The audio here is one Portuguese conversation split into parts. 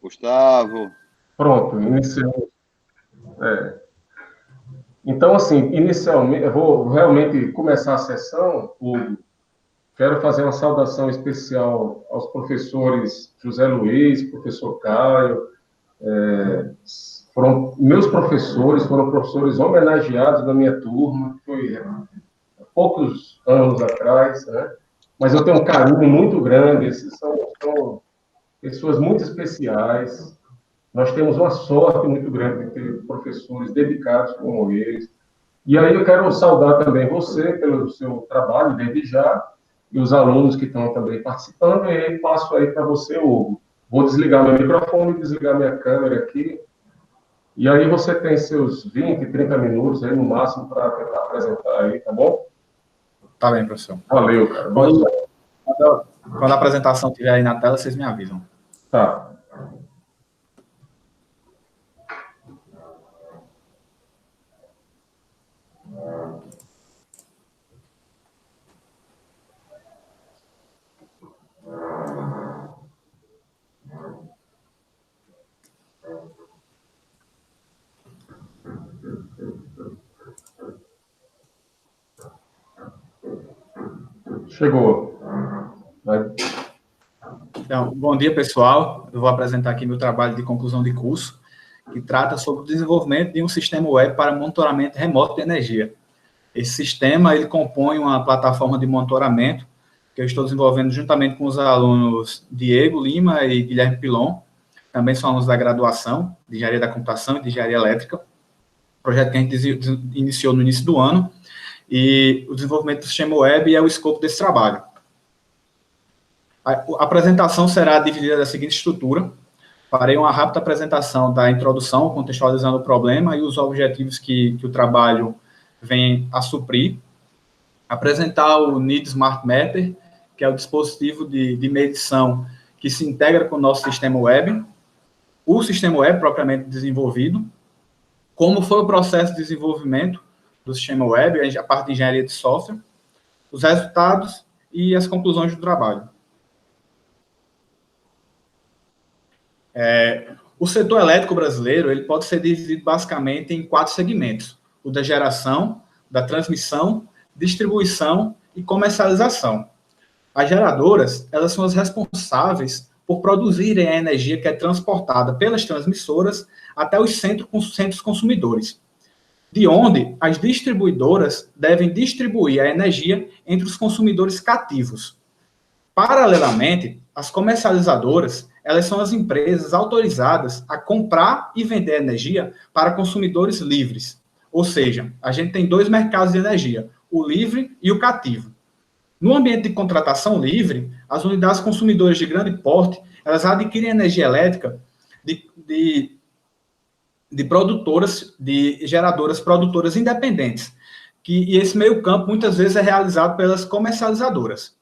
Gustavo. Pronto, iniciamos. Então, assim, inicialmente, eu vou realmente começar a sessão, Hugo. Quero fazer uma saudação especial aos professores José Luiz, professor Caio. Foram meus professores, foram professores homenageados da minha turma, foi há poucos anos atrás, né? Mas eu tenho um carinho muito grande, esses são pessoas muito especiais. Nós temos uma sorte muito grande de ter professores dedicados como eles. E aí eu quero saudar também você pelo seu trabalho, desde já, e os alunos que estão também participando, e aí passo aí para você, Hugo. Vou desligar meu microfone, desligar minha câmera aqui, e aí você tem seus 20, 30 minutos aí no máximo para tentar apresentar aí, tá bom? Tá bem, professor. Valeu, cara. Quando a apresentação estiver aí na tela, vocês me avisam. Tá. Chegou. Vai. Então, bom dia, pessoal. Eu vou apresentar aqui meu trabalho de conclusão de curso, que trata sobre o desenvolvimento de um sistema web para monitoramento remoto de energia. Esse sistema, ele compõe uma plataforma de monitoramento que eu estou desenvolvendo juntamente com os alunos Diego Lima e Guilherme Pilon, também são alunos da graduação de Engenharia da Computação e de Engenharia Elétrica, projeto que a gente iniciou no início do ano, e o desenvolvimento do sistema web é o escopo desse trabalho. A apresentação será dividida da seguinte estrutura: farei uma rápida apresentação da introdução, contextualizando o problema e os objetivos que o trabalho vem a suprir, apresentar o NID Smart Mapper, que é o dispositivo de medição que se integra com o nosso sistema web, o sistema web propriamente desenvolvido, como foi o processo de desenvolvimento do sistema web, a parte de engenharia de software, os resultados e as conclusões do trabalho. O setor elétrico brasileiro ele pode ser dividido basicamente em 4 segmentos: o da geração, da transmissão, distribuição e comercialização. As geradoras, elas são as responsáveis por produzirem a energia que é transportada pelas transmissoras até os centros consumidores, de onde as distribuidoras devem distribuir a energia entre os consumidores cativos. Paralelamente, as comercializadoras, elas são as empresas autorizadas a comprar e vender energia para consumidores livres. Ou seja, a gente tem 2 mercados de energia, o livre e o cativo. No ambiente de contratação livre, as unidades consumidoras de grande porte, elas adquirem energia elétrica de produtoras, de geradoras produtoras independentes, e esse meio campo muitas vezes é realizado pelas comercializadoras.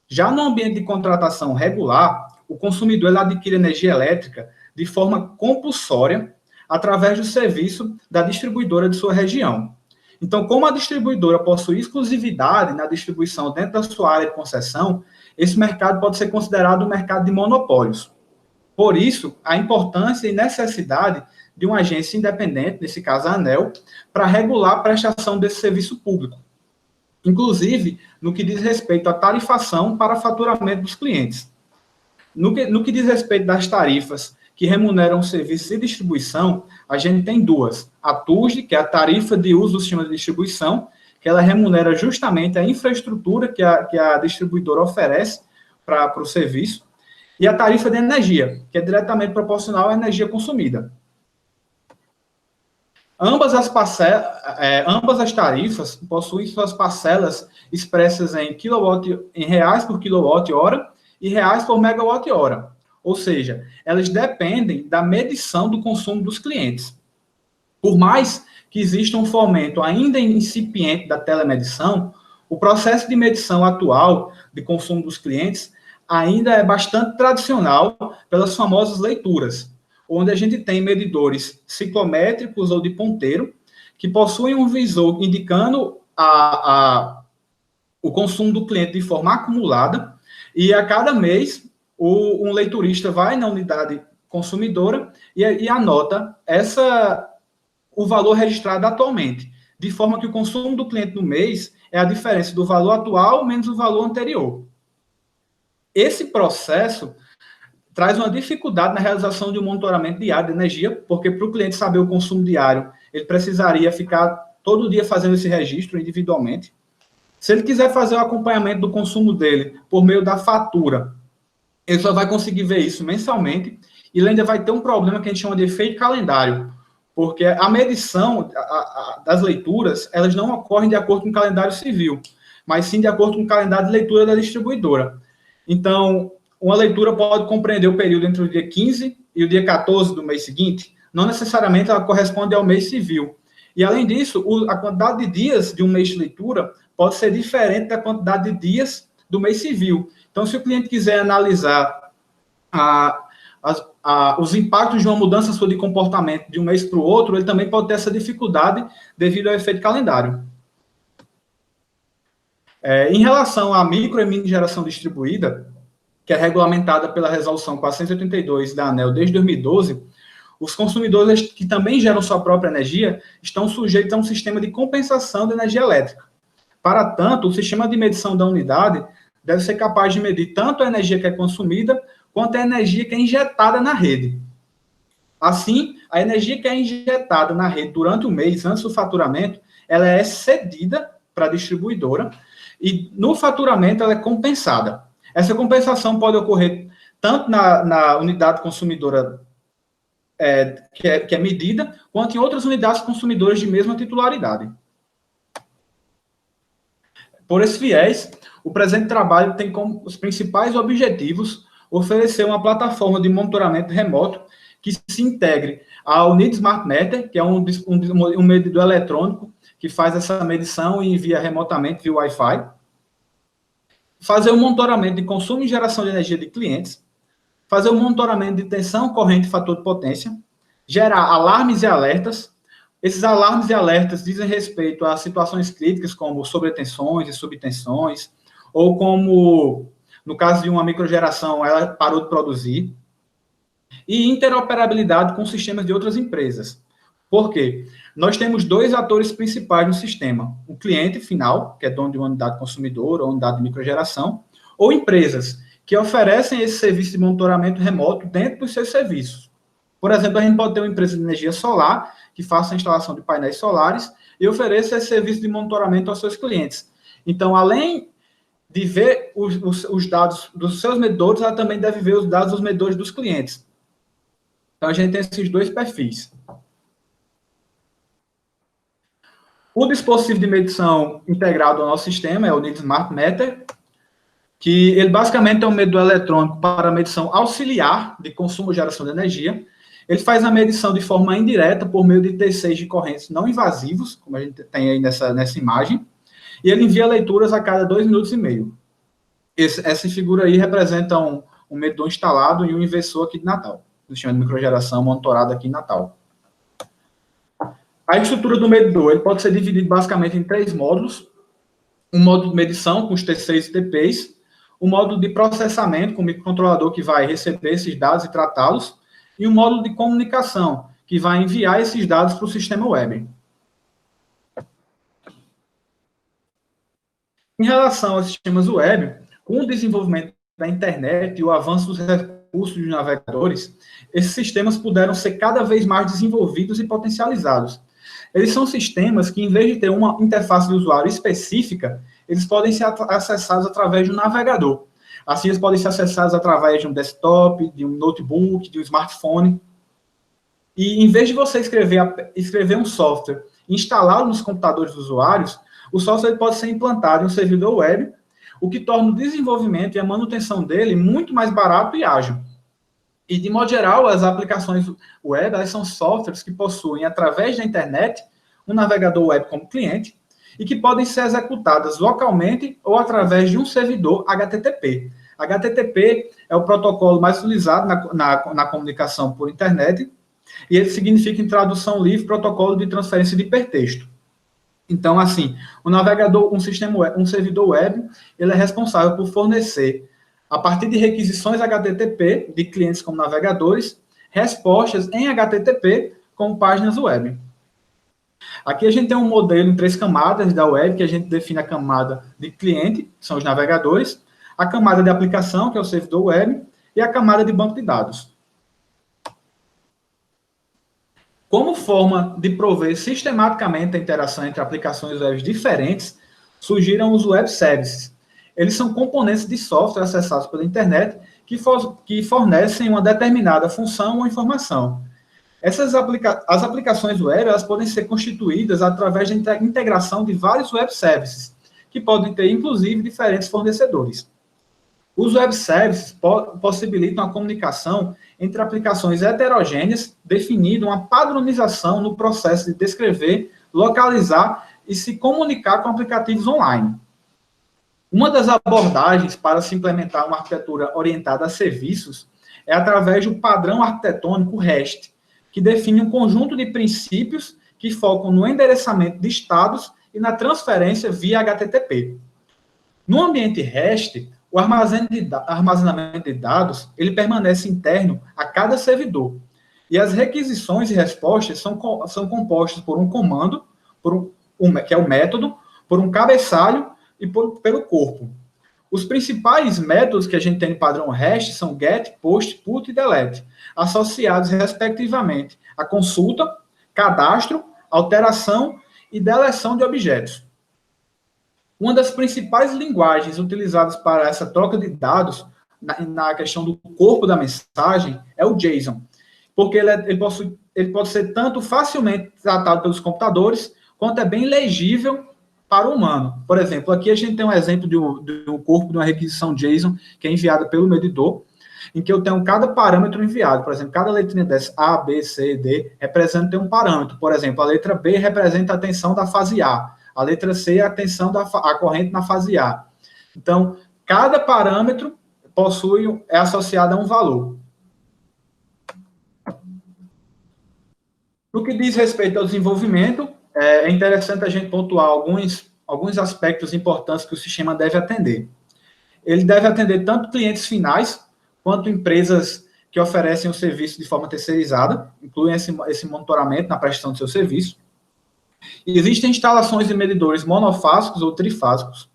Já no ambiente de contratação regular, o consumidor ele adquire energia elétrica de forma compulsória através do serviço da distribuidora de sua região. Então, como a distribuidora possui exclusividade na distribuição dentro da sua área de concessão, esse mercado pode ser considerado um mercado de monopólios. Por isso, a importância e necessidade de uma agência independente, nesse caso a ANEEL, para regular a prestação desse serviço público, inclusive no que diz respeito à tarifação para faturamento dos clientes. No que diz respeito das tarifas que remuneram serviços de distribuição, a gente tem 2. A TUSD, que é a tarifa de uso do sistema de distribuição, que ela remunera justamente a infraestrutura que a distribuidora oferece para o serviço, e a tarifa de energia, que é diretamente proporcional à energia consumida. Ambas as tarifas possuem suas parcelas expressas em reais por quilowatt-hora e reais por megawatt-hora. Ou seja, elas dependem da medição do consumo dos clientes. Por mais que exista um fomento ainda incipiente da telemedição, o processo de medição atual de consumo dos clientes ainda é bastante tradicional pelas famosas leituras, onde a gente tem medidores ciclométricos ou de ponteiro, que possuem um visor indicando o consumo do cliente de forma acumulada, e a cada mês um leiturista vai na unidade consumidora e anota o valor registrado atualmente, de forma que o consumo do cliente no mês é a diferença do valor atual menos o valor anterior. Esse processo traz uma dificuldade na realização de um monitoramento diário de energia, porque para o cliente saber o consumo diário, ele precisaria ficar todo dia fazendo esse registro individualmente. Se ele quiser fazer o acompanhamento do consumo dele por meio da fatura, ele só vai conseguir ver isso mensalmente, e ele ainda vai ter um problema que a gente chama de efeito calendário, porque a medição das leituras, elas não ocorrem de acordo com o calendário civil, mas sim de acordo com o calendário de leitura da distribuidora. Então, uma leitura pode compreender o período entre o dia 15 e o dia 14 do mês seguinte, não necessariamente ela corresponde ao mês civil. E, além disso, a quantidade de dias de um mês de leitura pode ser diferente da quantidade de dias do mês civil. Então, se o cliente quiser analisar os impactos de uma mudança sua de comportamento de um mês para o outro, ele também pode ter essa dificuldade devido ao efeito calendário. Em relação à micro e mini geração distribuída, que é regulamentada pela Resolução 482 da ANEEL desde 2012, os consumidores que também geram sua própria energia estão sujeitos a um sistema de compensação de energia elétrica. Para tanto, o sistema de medição da unidade deve ser capaz de medir tanto a energia que é consumida, quanto a energia que é injetada na rede. Assim, a energia que é injetada na rede durante o mês, antes do faturamento, ela é cedida para a distribuidora, e no faturamento ela é compensada. Essa compensação pode ocorrer tanto na unidade consumidora que é medida, quanto em outras unidades consumidoras de mesma titularidade. Por esse viés, o presente trabalho tem como os principais objetivos oferecer uma plataforma de monitoramento remoto que se integre ao NID Smart Meter, que é um medidor eletrônico que faz essa medição e envia remotamente via Wi-Fi, fazer um monitoramento de consumo e geração de energia de clientes, fazer um monitoramento de tensão, corrente e fator de potência, gerar alarmes e alertas. Esses alarmes e alertas dizem respeito a situações críticas, como sobretensões e subtensões, ou como, no caso de uma microgeração, ela parou de produzir, e interoperabilidade com sistemas de outras empresas. Por quê? Nós temos dois atores principais no sistema: o cliente final, que é dono de uma unidade consumidora ou unidade de microgeração, ou empresas que oferecem esse serviço de monitoramento remoto dentro dos seus serviços. Por exemplo, a gente pode ter uma empresa de energia solar que faça a instalação de painéis solares e ofereça esse serviço de monitoramento aos seus clientes. Então, além de ver os dados dos seus medidores, ela também deve ver os dados dos medidores dos clientes. Então, a gente tem esses dois perfis. O dispositivo de medição integrado ao nosso sistema é o NID Smart Meter, que ele basicamente é um medidor eletrônico para medição auxiliar de consumo e geração de energia. Ele faz a medição de forma indireta por meio de T6 de correntes não invasivos, como a gente tem aí nessa imagem, e ele envia leituras a cada 2,5 minutos. Essa figura aí representa um medidor instalado e um inversor aqui de Natal, do sistema de microgeração monitorado aqui em Natal. A estrutura do medidor ele pode ser dividido basicamente em 3 módulos: um módulo de medição com os T6 e TPs, um módulo de processamento com o microcontrolador que vai receber esses dados e tratá-los, e um módulo de comunicação que vai enviar esses dados para o sistema web. Em relação aos sistemas web, com o desenvolvimento da internet e o avanço dos recursos dos navegadores, esses sistemas puderam ser cada vez mais desenvolvidos e potencializados. Eles são sistemas que, em vez de ter uma interface de usuário específica, eles podem ser acessados através de um navegador. Assim, eles podem ser acessados através de um desktop, de um notebook, de um smartphone. E, em vez de você escrever um software e instalá-lo nos computadores dos usuários, o software pode ser implantado em um servidor web, o que torna o desenvolvimento e a manutenção dele muito mais barato e ágil. E, de modo geral, as aplicações web, elas são softwares que possuem, através da internet, um navegador web como cliente, e que podem ser executadas localmente ou através de um servidor HTTP. HTTP é o protocolo mais utilizado na comunicação por internet, e ele significa, em tradução livre, protocolo de transferência de hipertexto. Então, assim, um navegador, um servidor web, ele é responsável por fornecer, a partir de requisições HTTP de clientes como navegadores, respostas em HTTP como páginas web. Aqui a gente tem um modelo em 3 camadas da web, que a gente define a camada de cliente, que são os navegadores, a camada de aplicação, que é o servidor web, e a camada de banco de dados. Como forma de prover sistematicamente a interação entre aplicações web diferentes, surgiram os web services. Eles são componentes de software acessados pela internet que fornecem uma determinada função ou informação. As aplicações web, elas podem ser constituídas através da integração de vários web services, que podem ter, inclusive, diferentes fornecedores. Os web services possibilitam a comunicação entre aplicações heterogêneas, definindo uma padronização no processo de descrever, localizar e se comunicar com aplicativos online. Uma das abordagens para se implementar uma arquitetura orientada a serviços é através do padrão arquitetônico REST, que define um conjunto de princípios que focam no endereçamento de estados e na transferência via HTTP. No ambiente REST, o armazenamento de dados ele permanece interno a cada servidor, e as requisições e respostas são compostas por um comando, que é o método, por um cabeçalho e pelo corpo. Os principais métodos que a gente tem no padrão REST são GET, POST, PUT e DELETE, associados, respectivamente, a consulta, cadastro, alteração e deleção de objetos. Uma das principais linguagens utilizadas para essa troca de dados, na questão do corpo da mensagem, é o JSON, porque ele pode ser tanto facilmente tratado pelos computadores, quanto é bem legível para o humano. Por exemplo, aqui a gente tem um exemplo de um corpo de uma requisição JSON que é enviada pelo medidor, em que eu tenho cada parâmetro enviado. Por exemplo, cada letrinha dessa, A, B, C, D, representa um parâmetro. Por exemplo, a letra B representa a tensão da fase A. A letra C é a tensão a corrente na fase A. Então, cada parâmetro é associado a um valor. No que diz respeito ao desenvolvimento, é interessante a gente pontuar alguns aspectos importantes que o sistema deve atender. Ele deve atender tanto clientes finais, quanto empresas que oferecem o serviço de forma terceirizada, incluem esse monitoramento na prestação do seu serviço. Existem instalações de medidores monofásicos ou trifásicos.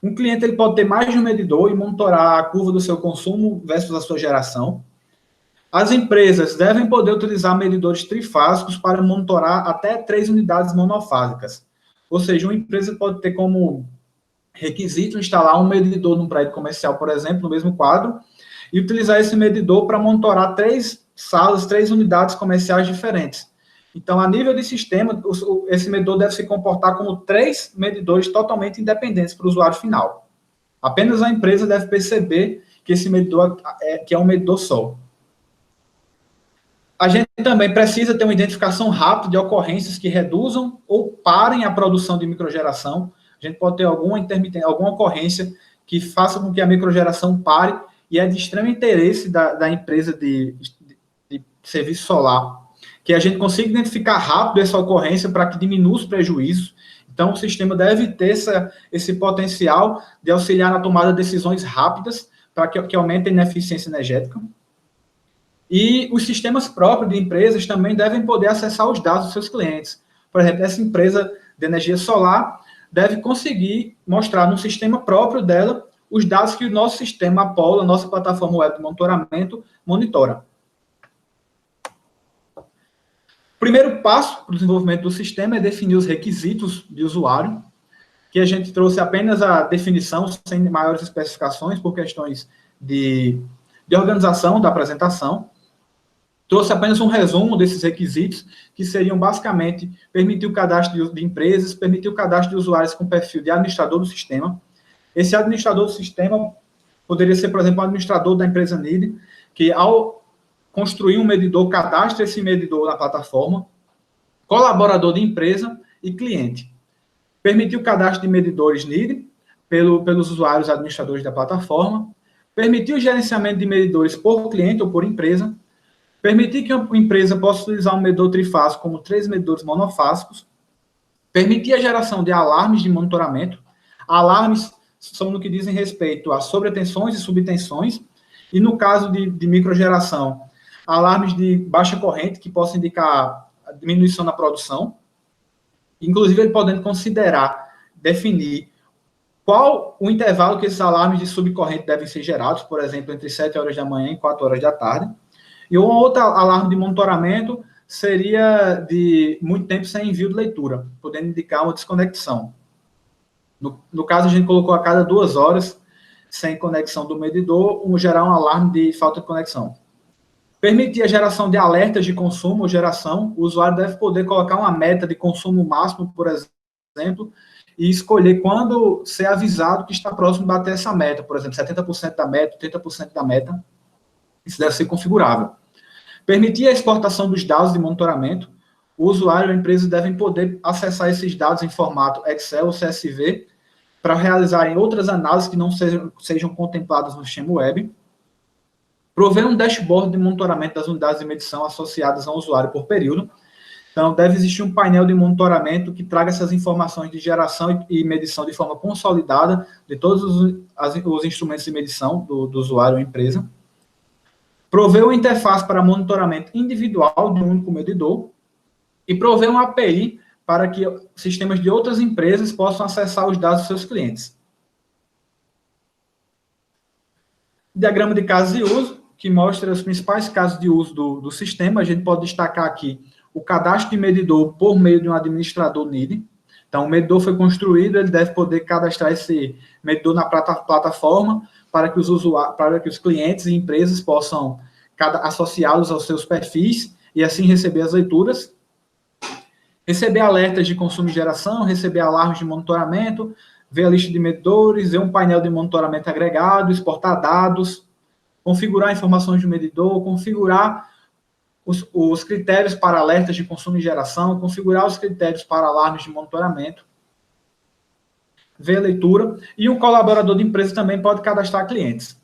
Um cliente ele pode ter mais de um medidor e monitorar a curva do seu consumo versus a sua geração. As empresas devem poder utilizar medidores trifásicos para monitorar até 3 unidades monofásicas. Ou seja, uma empresa pode ter como requisito instalar um medidor num prédio comercial, por exemplo, no mesmo quadro, e utilizar esse medidor para monitorar 3 salas, 3 unidades comerciais diferentes. Então, a nível de sistema, esse medidor deve se comportar como 3 medidores totalmente independentes para o usuário final. Apenas a empresa deve perceber que esse medidor é um medidor só. A gente também precisa ter uma identificação rápida de ocorrências que reduzam ou parem a produção de microgeração. A gente pode ter alguma ocorrência que faça com que a microgeração pare, e é de extremo interesse da empresa de serviço solar, que a gente consiga identificar rápido essa ocorrência para que diminua os prejuízos. Então, o sistema deve ter esse potencial de auxiliar na tomada de decisões rápidas para que aumentem a eficiência energética. E os sistemas próprios de empresas também devem poder acessar os dados dos seus clientes. Por exemplo, essa empresa de energia solar deve conseguir mostrar no sistema próprio dela os dados que o nosso sistema Apollo, a nossa plataforma web de monitoramento, monitora. O primeiro passo para o desenvolvimento do sistema é definir os requisitos de usuário, que a gente trouxe apenas a definição, sem maiores especificações, por questões de organização da apresentação. Trouxe apenas um resumo desses requisitos, que seriam basicamente permitir o cadastro de empresas, permitir o cadastro de usuários com perfil de administrador do sistema. Esse administrador do sistema poderia ser, por exemplo, o administrador da empresa NID, que ao construir um medidor, cadastra esse medidor na plataforma, colaborador de empresa e cliente. Permitir o cadastro de medidores NID pelos usuários administradores da plataforma, permitir o gerenciamento de medidores por cliente ou por empresa, permitir que uma empresa possa utilizar um medidor trifásico como 3 medidores monofásicos, permitir a geração de alarmes de monitoramento. Alarmes são no que dizem respeito a sobretensões e subtensões, e no caso de microgeração, alarmes de baixa corrente, que possam indicar a diminuição na produção, inclusive ele podendo considerar, definir qual o intervalo que esses alarmes de subcorrente devem ser gerados, por exemplo, entre 7 horas da manhã e 4 horas da tarde. E um outro alarme de monitoramento seria de muito tempo sem envio de leitura, podendo indicar uma desconexão. No caso, a gente colocou a cada 2 horas, sem conexão do medidor, gerar um alarme de falta de conexão. Permitir a geração de alertas de consumo ou geração, o usuário deve poder colocar uma meta de consumo máximo, por exemplo, e escolher quando ser avisado que está próximo de bater essa meta, por exemplo, 70% da meta, 80% da meta, isso deve ser configurável. Permitir a exportação dos dados de monitoramento, o usuário e a empresa devem poder acessar esses dados em formato Excel ou CSV para realizarem outras análises que não sejam contempladas no sistema web. Prover um dashboard de monitoramento das unidades de medição associadas ao usuário por período. Então, deve existir um painel de monitoramento que traga essas informações de geração e medição de forma consolidada de todos os instrumentos de medição do usuário ou empresa. Prover uma interface para monitoramento individual de um único medidor e prover uma API para que sistemas de outras empresas possam acessar os dados dos seus clientes. Diagrama de casos de uso, que mostra os principais casos de uso do sistema. A gente pode destacar aqui o cadastro de medidor por meio de um administrador NID. Então, o medidor foi construído, ele deve poder cadastrar esse medidor na plataforma para que os clientes e empresas possam associá-los aos seus perfis e assim receber as leituras. Receber alertas de consumo e geração, receber alarmes de monitoramento, ver a lista de medidores, ver um painel de monitoramento agregado, exportar dados, configurar informações do medidor, configurar os critérios para alertas de consumo e geração, configurar os critérios para alarmes de monitoramento, ver a leitura, e um colaborador de empresa também pode cadastrar clientes.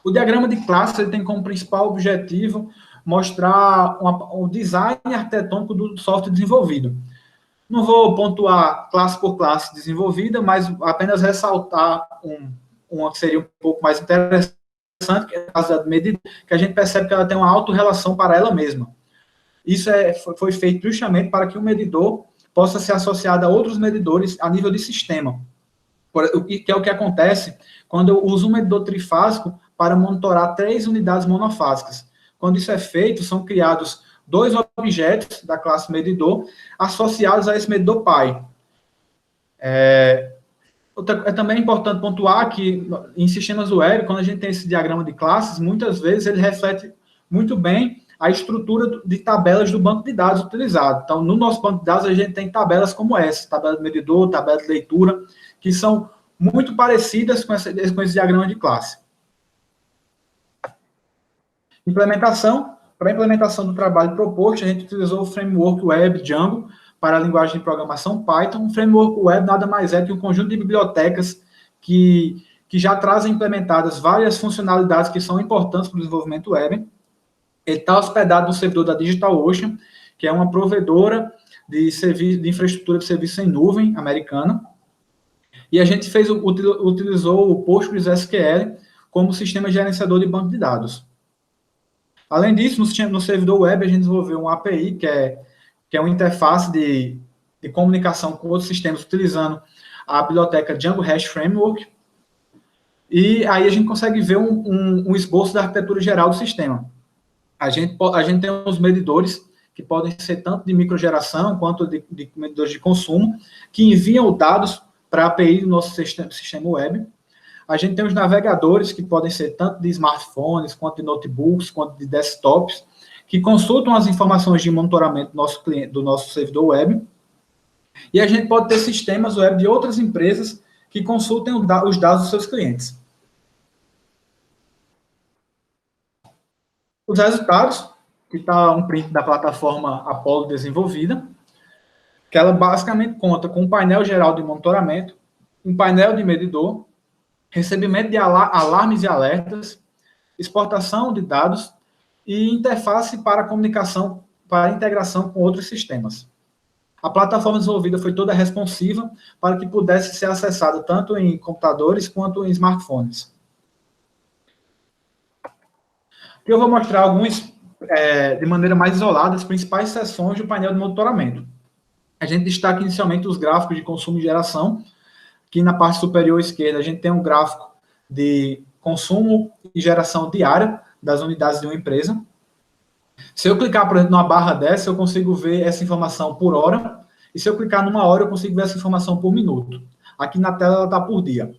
O diagrama de classes ele tem como principal objetivo mostrar o design arquitetônico do software desenvolvido. Não vou pontuar classe por classe desenvolvida, mas apenas ressaltar uma que seria um pouco mais interessante, que é a classe da medida, que a gente percebe que ela tem uma autorrelação para ela mesma. Isso foi feito justamente para que o medidor possa ser associado a outros medidores a nível de sistema, que é o que acontece quando eu uso um medidor trifásico para monitorar 3 unidades monofásicas. Quando isso é feito, são criados 2 objetos da classe medidor associados a esse medidor pai. É também importante pontuar que em sistemas web, quando a gente tem esse diagrama de classes, muitas vezes ele reflete muito bem a estrutura de tabelas do banco de dados utilizado. Então, no nosso banco de dados, a gente tem tabelas como essa, tabela de medidor, tabela de leitura, que são muito parecidas com esse diagrama de classe. Implementação. Para a implementação do trabalho proposto, a gente utilizou o framework web Django para a linguagem de programação Python. Um framework web nada mais é que um conjunto de bibliotecas que já trazem implementadas várias funcionalidades que são importantes para o desenvolvimento web. Ele está hospedado no servidor da DigitalOcean, que é uma provedora de infraestrutura de serviço em nuvem americana. E a gente utilizou o PostgreSQL como sistema gerenciador de banco de dados. Além disso, no servidor web, a gente desenvolveu uma API, que é uma interface de comunicação com outros sistemas, utilizando a biblioteca Django Hash Framework. E aí a gente consegue ver um esboço da arquitetura geral do sistema. A gente tem os medidores, que podem ser tanto de microgeração, quanto de medidores de consumo, que enviam dados para a API do nosso sistema web. A gente tem os navegadores, que podem ser tanto de smartphones, quanto de notebooks, quanto de desktops, que consultam as informações de monitoramento do nosso servidor web. E a gente pode ter sistemas web de outras empresas que consultem os dados dos seus clientes. Os resultados, que está um print da plataforma Apollo desenvolvida, que ela basicamente conta com um painel geral de monitoramento, um painel de medidor, recebimento de alarmes e alertas, exportação de dados e interface para comunicação, para integração com outros sistemas. A plataforma desenvolvida foi toda responsiva para que pudesse ser acessada tanto em computadores quanto em smartphones. que eu vou mostrar alguns, de maneira mais isolada, as principais seções do painel de monitoramento. A gente destaca inicialmente os gráficos de consumo e geração, que na parte superior esquerda a gente tem um gráfico de consumo e geração diária das unidades de uma empresa. Se eu clicar, por exemplo, numa barra dessa, eu consigo ver essa informação por hora, e se eu clicar numa hora, eu consigo ver essa informação por minuto. Aqui na tela ela está por dia.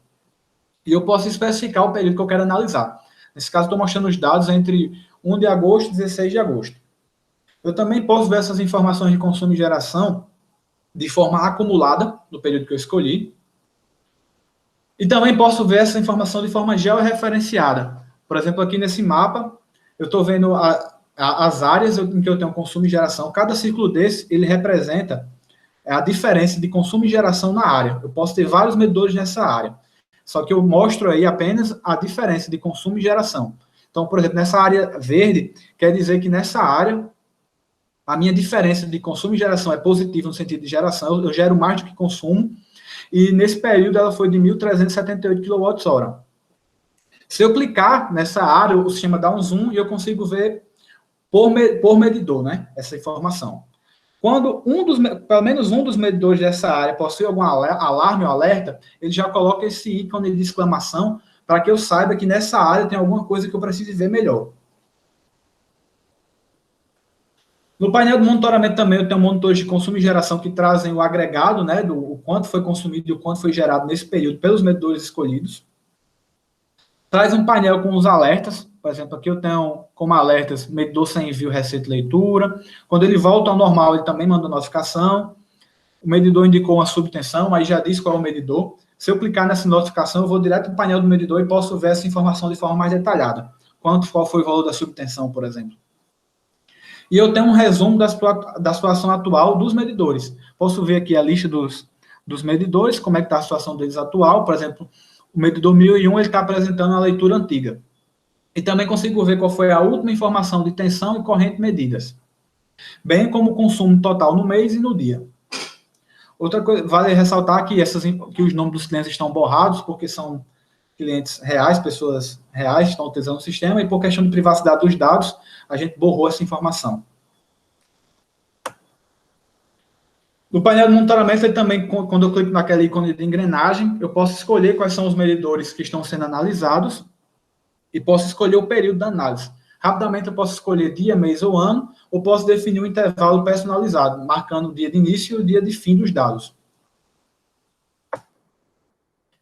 E eu posso especificar o período que eu quero analisar. Nesse caso, estou mostrando os dados entre 1 de agosto e 16 de agosto. Eu também posso ver essas informações de consumo e geração de forma acumulada, no período que eu escolhi. E também posso ver essa informação de forma georreferenciada. Por exemplo, aqui nesse mapa, eu estou vendo as áreas em que eu tenho consumo e geração. Cada círculo desse, ele representa a diferença de consumo e geração na área. Eu posso ter vários medidores nessa área. Só que eu mostro aí apenas a diferença de consumo e geração. Então, por exemplo, nessa área verde, quer dizer que nessa área, a minha diferença de consumo e geração é positiva no sentido de geração, eu gero mais do que consumo, e nesse período ela foi de 1.378 kWh. Se eu clicar nessa área, o sistema dá um zoom e eu consigo ver por medidor, né, essa informação. Quando pelo menos um dos medidores dessa área possui algum alarme ou alerta, ele já coloca esse ícone de exclamação para que eu saiba que nessa área tem alguma coisa que eu preciso ver melhor. No painel de monitoramento também eu tenho monitores de consumo e geração que trazem o agregado, né, do quanto foi consumido e o quanto foi gerado nesse período pelos medidores escolhidos. Traz um painel com os alertas. Por exemplo, aqui eu tenho como alertas medidor sem envio, receita e leitura. Quando ele volta ao normal, ele também manda notificação. O medidor indicou uma subtensão, aí já diz qual é o medidor. Se eu clicar nessa notificação, eu vou direto no painel do medidor e posso ver essa informação de forma mais detalhada. Qual foi o valor da subtensão, por exemplo. E eu tenho um resumo da situação atual dos medidores. Posso ver aqui a lista dos medidores, como é que está a situação deles atual. Por exemplo, o medidor 1001 ele está apresentando a leitura antiga. E também consigo ver qual foi a última informação de tensão e corrente medidas, bem como o consumo total no mês e no dia. Outra coisa, vale ressaltar que os nomes dos clientes estão borrados, porque são clientes reais, pessoas reais que estão utilizando o sistema, e por questão de privacidade dos dados, a gente borrou essa informação. No painel de monitoramento, ele também, quando eu clico naquele ícone de engrenagem, eu posso escolher quais são os medidores que estão sendo analisados, e posso escolher o período da análise. Rapidamente eu posso escolher dia, mês ou ano, ou posso definir um intervalo personalizado, marcando o dia de início e o dia de fim dos dados.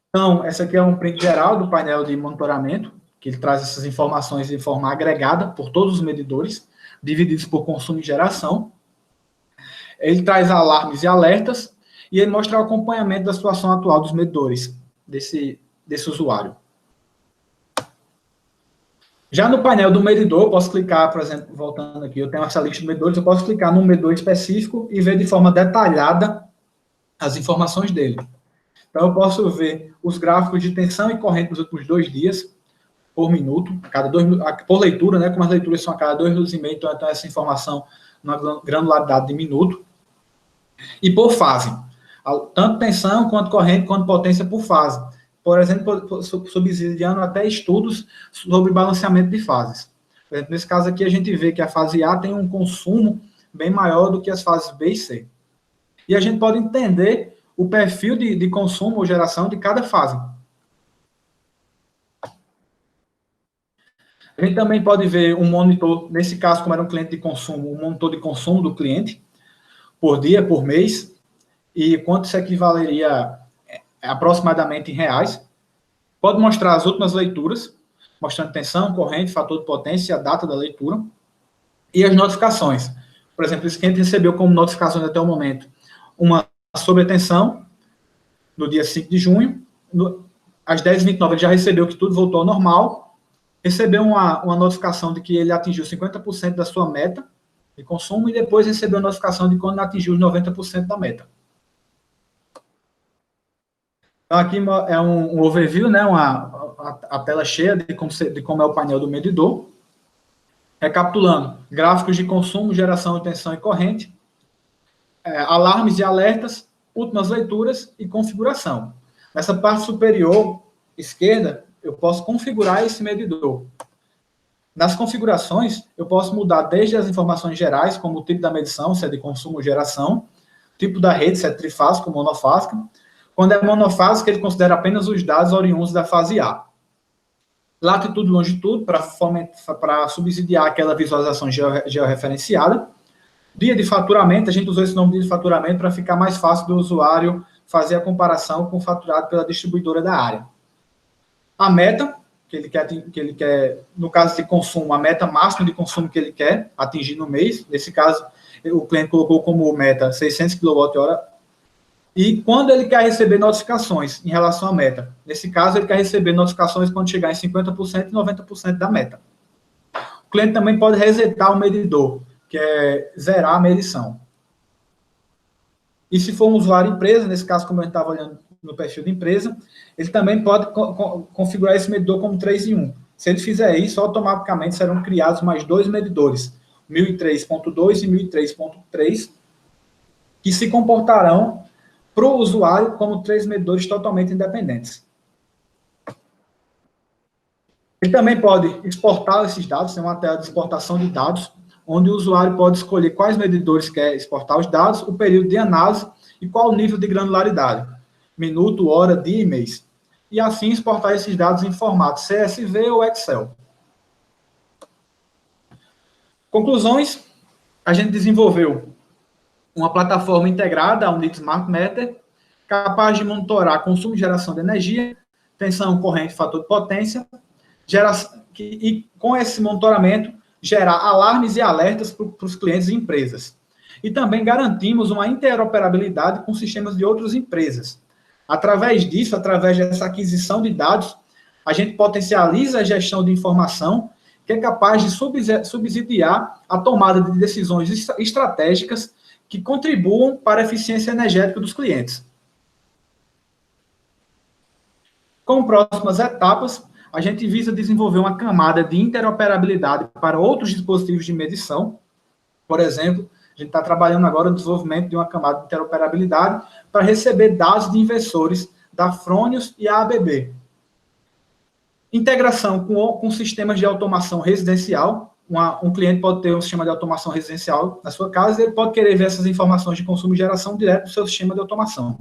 Então, essa aqui é um print geral do painel de monitoramento, que ele traz essas informações de forma agregada por todos os medidores, divididos por consumo e geração. Ele traz alarmes e alertas, e ele mostra o acompanhamento da situação atual dos medidores desse usuário. Já no painel do medidor, eu posso clicar, por exemplo, voltando aqui, eu tenho essa lista de medidores, eu posso clicar num medidor específico e ver de forma detalhada as informações dele. Então, eu posso ver os gráficos de tensão e corrente nos últimos 2 dias, por minuto, por leitura, né, como as leituras são a cada 2 minutos e meio, então eu tenho essa informação na granularidade de minuto. E por fase, tanto tensão, quanto corrente, quanto potência por fase. Por exemplo, subsidiando até estudos sobre balanceamento de fases. Por exemplo, nesse caso aqui, a gente vê que a fase A tem um consumo bem maior do que as fases B e C. E a gente pode entender o perfil de consumo ou geração de cada fase. A gente também pode ver um monitor, nesse caso, como era um cliente de consumo, um monitor de consumo do cliente, por dia, por mês, e quanto isso equivaleria aproximadamente em reais. Pode mostrar as últimas leituras, mostrando tensão, corrente, fator de potência, a data da leitura, e as notificações. Por exemplo, esse cliente recebeu como notificações até o momento uma sobretensão no dia 5 de junho, às 10h29 ele já recebeu que tudo voltou ao normal, recebeu uma notificação de que ele atingiu 50% da sua meta de consumo, e depois recebeu a notificação de quando atingiu os 90% da meta. Então, aqui é um overview, né, a tela cheia de como é o painel do medidor. Recapitulando, gráficos de consumo, geração, tensão e corrente, alarmes e alertas, últimas leituras e configuração. Nessa parte superior esquerda, eu posso configurar esse medidor. Nas configurações, eu posso mudar desde as informações gerais, como o tipo da medição, se é de consumo ou geração, tipo da rede, se é trifásica ou monofásica. Quando é monofásica, ele considera apenas os dados oriundos da fase A. Latitude e longitude, para subsidiar aquela visualização georreferenciada. Dia de faturamento, a gente usou esse nome de faturamento para ficar mais fácil do usuário fazer a comparação com o faturado pela distribuidora da área. A meta, que ele quer, no caso de consumo, a meta máxima de consumo que ele quer atingir no mês. Nesse caso, o cliente colocou como meta 600 kWh. E quando ele quer receber notificações em relação à meta. Nesse caso, ele quer receber notificações quando chegar em 50% e 90% da meta. O cliente também pode resetar o medidor, que é zerar a medição. E se for um usuário empresa, nesse caso, como a gente estava olhando no perfil de empresa, ele também pode configurar esse medidor como 3 em 1. Se ele fizer isso, automaticamente serão criados mais 2 medidores, 1003.2 e 1003.3, que se comportarão para o usuário como 3 medidores totalmente independentes. Ele também pode exportar esses dados, tem uma tela de exportação de dados, onde o usuário pode escolher quais medidores quer exportar os dados, o período de análise e qual o nível de granularidade, minuto, hora, dia e mês. E assim exportar esses dados em formato CSV ou Excel. Conclusões, a gente desenvolveu uma plataforma integrada ao NIT Smart Meter, capaz de monitorar consumo e geração de energia, tensão, corrente, fator de potência, e com esse monitoramento, gerar alarmes e alertas para os clientes e empresas. E também garantimos uma interoperabilidade com sistemas de outras empresas. Através disso, através dessa aquisição de dados, a gente potencializa a gestão de informação, que é capaz de subsidiar a tomada de decisões estratégicas que contribuam para a eficiência energética dos clientes. Com próximas etapas, a gente visa desenvolver uma camada de interoperabilidade para outros dispositivos de medição. Por exemplo, a gente está trabalhando agora no desenvolvimento de uma camada de interoperabilidade para receber dados de investidores da Fronius e a ABB. Integração com sistemas de automação residencial. Um cliente pode ter um sistema de automação residencial na sua casa e ele pode querer ver essas informações de consumo e geração direto do seu sistema de automação.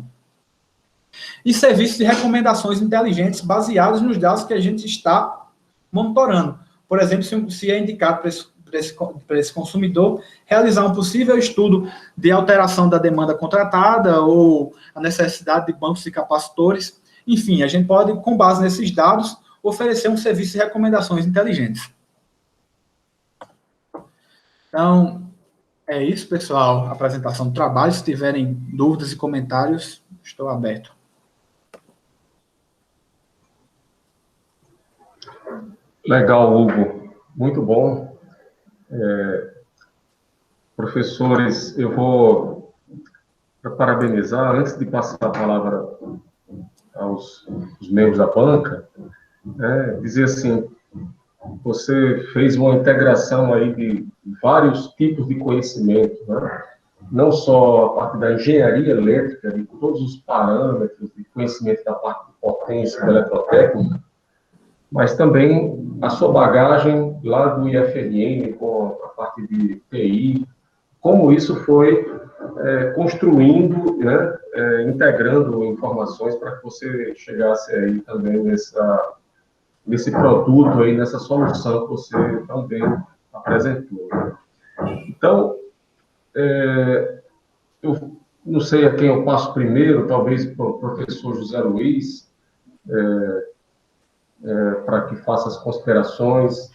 E serviços de recomendações inteligentes baseados nos dados que a gente está monitorando. Por exemplo, se é indicado para esse consumidor realizar um possível estudo de alteração da demanda contratada ou a necessidade de bancos e capacitores. Enfim, a gente pode, com base nesses dados, oferecer um serviço de recomendações inteligentes. Então, é isso, pessoal. A apresentação do trabalho. Se tiverem dúvidas e comentários, estou aberto. Legal, Hugo. Muito bom. Professores, eu vou parabenizar, antes de passar a palavra aos membros da banca, dizer assim, você fez uma integração aí de vários tipos de conhecimento, né? Não só a parte da engenharia elétrica, de todos os parâmetros, de conhecimento da parte de potência, da eletrotécnica, mas também a sua bagagem lá do IFRN, com a parte de TI, como isso foi construindo, né, integrando informações para que você chegasse aí também nesse produto, aí, nessa solução que você também apresentou. Então, eu não sei a quem eu passo primeiro, talvez para o professor José Luiz, para que faça as considerações,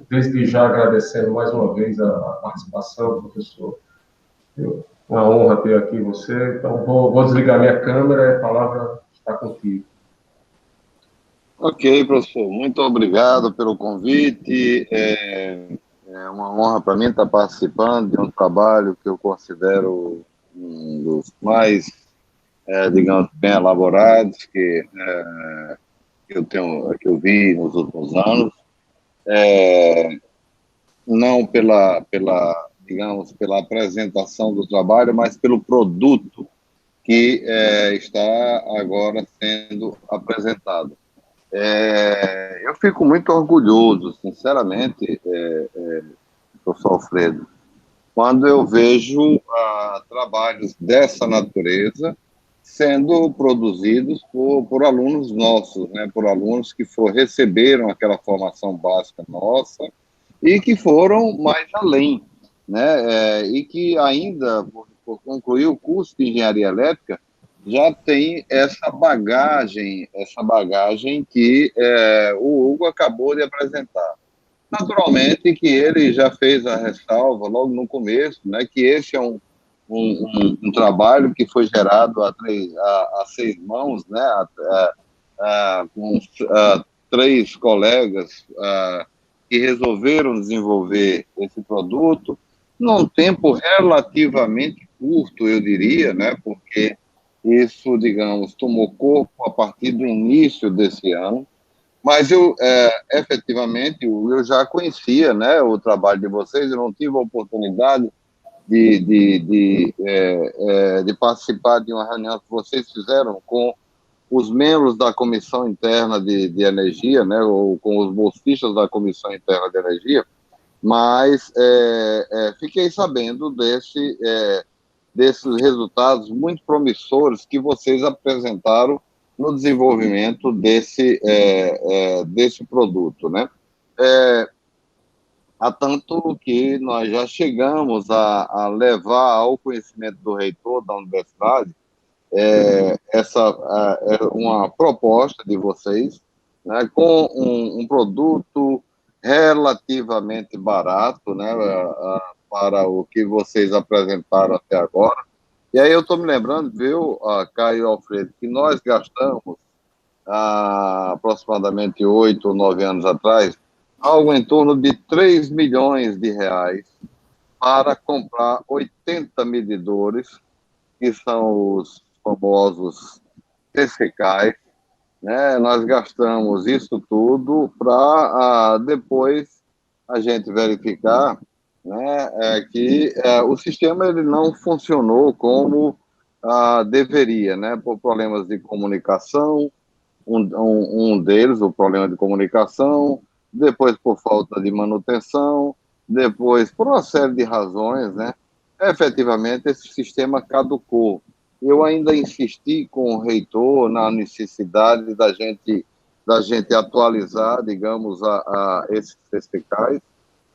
desde já agradecendo mais uma vez a participação, professor. Uma honra ter aqui você. Então, vou desligar minha câmera e a palavra está contigo. Ok, professor. Muito obrigado pelo convite. É uma honra para mim estar participando de um trabalho que eu considero um dos mais, digamos, bem elaborados que eu vi nos últimos anos. Não digamos, pela apresentação do trabalho, mas pelo produto que está agora sendo apresentado. Eu fico muito orgulhoso, sinceramente, professor Alfredo, quando eu vejo trabalhos dessa natureza sendo produzidos por alunos nossos, né, por alunos que receberam aquela formação básica nossa e que foram mais além, né, e que ainda, por concluir o curso de engenharia elétrica, já tem essa bagagem que o Hugo acabou de apresentar. Naturalmente que ele já fez a ressalva logo no começo, né, que esse é um trabalho que foi gerado a seis mãos, né, com três colegas que resolveram desenvolver esse produto num tempo relativamente curto, eu diria, né, porque isso, digamos, tomou corpo a partir do início desse ano, mas efetivamente, eu já conhecia, né, o trabalho de vocês, eu não tive a oportunidade de participar de uma reunião que vocês fizeram com os membros da Comissão Interna de Energia, né, ou com os bolsistas da Comissão Interna de Energia, mas fiquei sabendo desses resultados muito promissores que vocês apresentaram no desenvolvimento desse produto, né? Há tanto que nós já chegamos a levar ao conhecimento do reitor da universidade uma proposta de vocês, né, com um produto relativamente barato, né, para o que vocês apresentaram até agora. E aí eu estou me lembrando, viu, Caio Alfredo, que nós gastamos aproximadamente 8 ou 9 anos atrás, algo em torno de 3 milhões de reais para comprar 80 medidores, que são os famosos TCKs, né? Nós gastamos isso tudo para depois a gente verificar, né, que o sistema ele não funcionou como deveria, né, por problemas de comunicação, um deles, o problema de comunicação, depois por falta de manutenção, depois por uma série de razões, né, efetivamente esse sistema caducou. Eu ainda insisti com o reitor na necessidade da gente atualizar, digamos, esses certificados,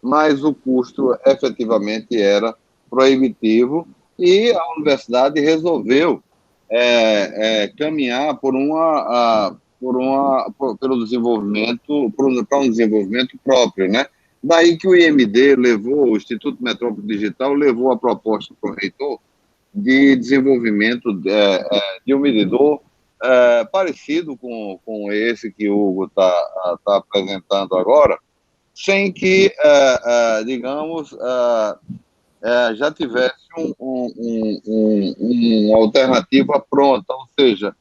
mas o custo efetivamente era proibitivo e a universidade resolveu caminhar pelo desenvolvimento, para um desenvolvimento próprio, né? Daí que o IMD levou, o Instituto Metrópole Digital levou a proposta para o reitor de desenvolvimento de um medidor parecido com esse que o Hugo está apresentando agora, sem que, digamos, já tivesse uma alternativa pronta, ou seja,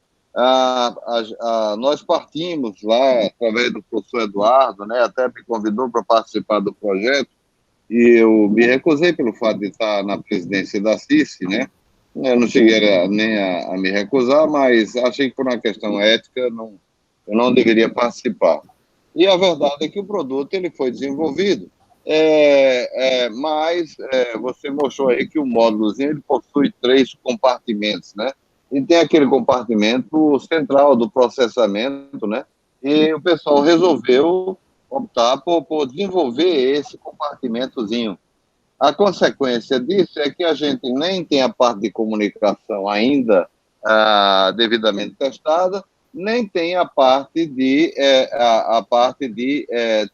nós partimos lá, através do professor Eduardo, né, até me convidou para participar do projeto, e eu me recusei pelo fato de estar na presidência da CICE, né, eu não cheguei nem a me recusar, mas achei que por uma questão ética eu não deveria participar. E a verdade é que o produto ele foi desenvolvido, mas você mostrou aí que o módulozinho ele possui 3 compartimentos, né? E tem aquele compartimento central do processamento, né? E o pessoal resolveu optar por desenvolver esse compartimentozinho. A consequência disso é que a gente nem tem a parte de comunicação ainda devidamente testada, nem tem a parte de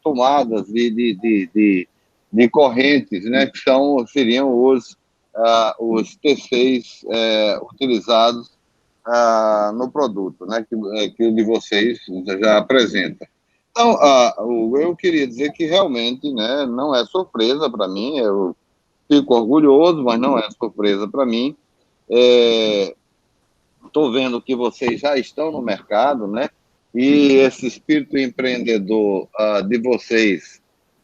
tomadas de correntes, né, que seriam os T6 utilizados no produto, né, que o de vocês já apresenta. Então, eu queria dizer que realmente, né, não é surpresa para mim, eu fico orgulhoso, mas não é surpresa para mim. Estou vendo que vocês já estão no mercado, né? E esse espírito empreendedor de vocês,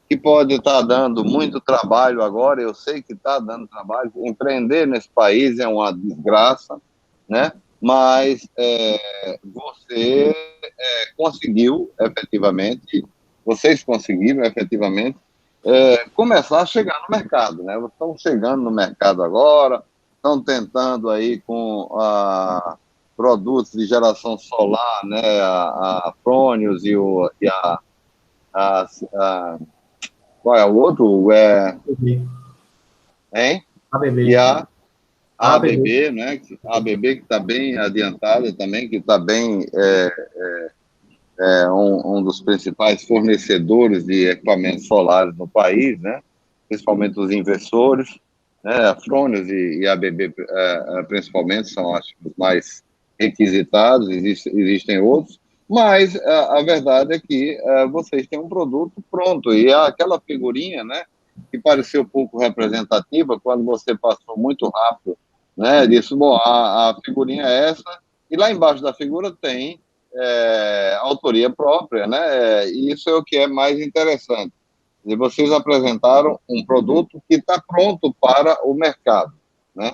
que pode estar dando muito trabalho agora, eu sei que está dando trabalho, empreender nesse país é uma desgraça, né? Mas você conseguiu, efetivamente, vocês conseguiram, efetivamente, começar a chegar no mercado, né? Estão chegando no mercado agora, estão tentando aí com produtos de geração solar, né? A Fronius qual é o outro? Hein? ABB. E a ABB, né? A ABB que está bem adiantada também, que está bem um dos principais fornecedores de equipamentos solares no país, né? Principalmente os inversores, né? A Fronius e a ABB, principalmente, são, acho, os mais requisitados, existem outros, mas a verdade é que vocês têm um produto pronto, e aquela figurinha, né, que pareceu pouco representativa, quando você passou muito rápido, né, disse, bom, a figurinha é essa, e lá embaixo da figura tem autoria própria, né? E isso é o que é mais interessante. E vocês apresentaram um produto que está pronto para o mercado, né?